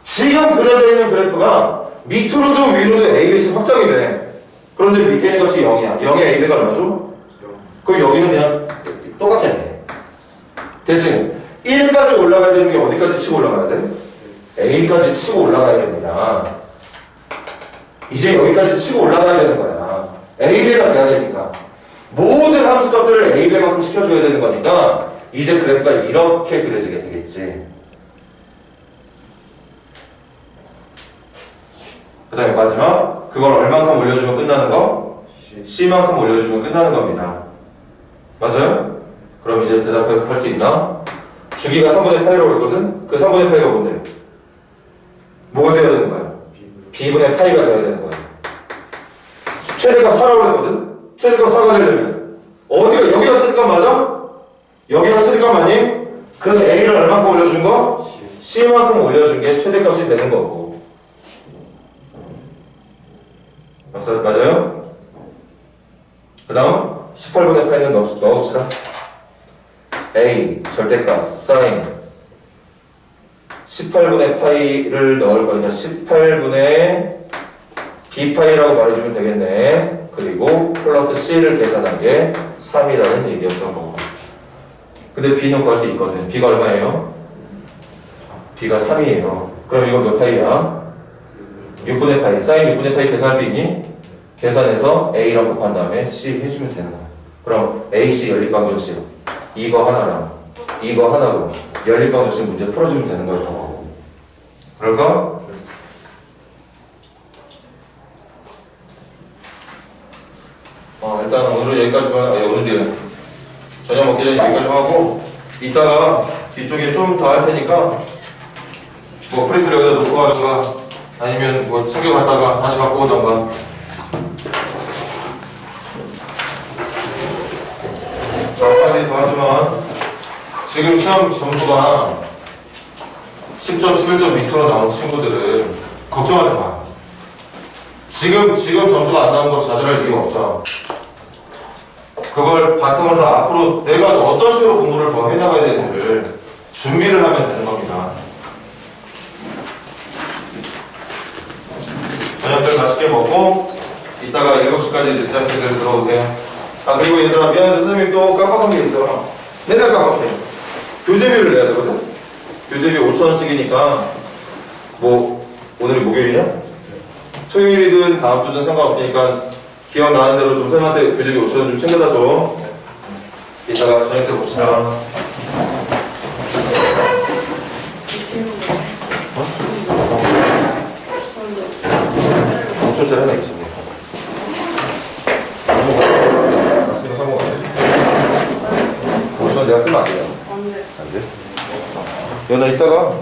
지금 그려져 있는 그래프가 밑으로도 위로도 a배씩 확장이 돼. 그런데 밑에 있는 것이 0이야. 0의 a배가 얼마죠? 그럼 여기는 그냥 똑같겠네. 대신 1까지 올라가야 되는 게 어디까지 치고 올라가야 돼? a까지 치고 올라가야 됩니다. 이제 여기까지 치고 올라가야 되는 거야. a배가 돼야 되니까. 모든 함수값들을 a배만큼 시켜줘야 되는 거니까 이제 그래프가 이렇게 그려지게 되겠지. 그 다음에 마지막 그걸 얼만큼 올려주면 끝나는 거? c만큼 올려주면 끝나는 겁니다. 맞아요? 그럼 이제 대답할 수 있나? 주기가 3분의 8이라고 그랬거든? 그 3분의 8가 뭔데? 뭐가 되어야 되는 거야? b분의 파이가 되어야 되는 거야. 최대값 4라고 그랬거든? 최대값 4가 되려면 어디가, 여기가 최대값 맞아? 여기가 최대값 아니? 그 a를 얼만큼 올려준 거? c만큼 올려준 게 최대값이 되는 거고. 맞아요? 그 다음 18분의 8는 넣읍시다. a 절대값 sin 18분의 파이를 넣을 거니까 18분의 b파이라고 말해주면 되겠네. 그리고 플러스 c를 계산한 게 3이라는 얘기였던 거고. 근데 b는 구할 수 있거든. b가 얼마예요? b가 3이에요. 그럼 이건 몇 파이야? 6분의 파이. sin 6분의 파이 계산할 수 있니? 계산해서 a랑 곱한 다음에 c 해주면 되는 거야. 그럼 ac 연립방정식 이거 하나랑 이거 하나로 연립방정식 문제 풀어주면 되는 거였던 거고. 그럴까? 일단 오늘은 여기까지만, 오늘은 저녁 먹기 전에 여기까지만 하고 이따가 뒤쪽에 좀 더 할 테니까 뭐 프린트를 여기다 놓고 가든가 아니면 뭐 챙겨갔다가 다시 갖고 오던가. 정확하게 더 하지만 지금 시험 점수가 10점, 11점 밑으로 나온 친구들은 걱정하지 마. 지금 점수가 안 나온 거 좌절할 이유가 없어. 그걸 바탕으로 해서 앞으로 내가 어떤 식으로 공부를 더 해나가야 되는지를 준비를 하면 되는 겁니다. 저녁들 맛있게 먹고 이따가 7시까지 늦지 않게들 들어오세요. 아 그리고 얘들아 미안한데 선생님이 또 깜빡한 게 있어. 맨날 깜빡해. 교재비를 내야 되거든? 교재비 5,000원씩이니까 뭐 오늘이 목요일이냐? 토요일이든 다음 주든 상관없으니까 기억나는 대로 좀 선생님한테 교재비 5,000원 좀 챙겨다 줘. 이따가 저녁 때 봅시다. 짜리 하나 있습니다. 쓰면 성공 안 돼? 우선 내가 쓰면 안 돼요. 안 돼? 안 돼? 야, 나 이따가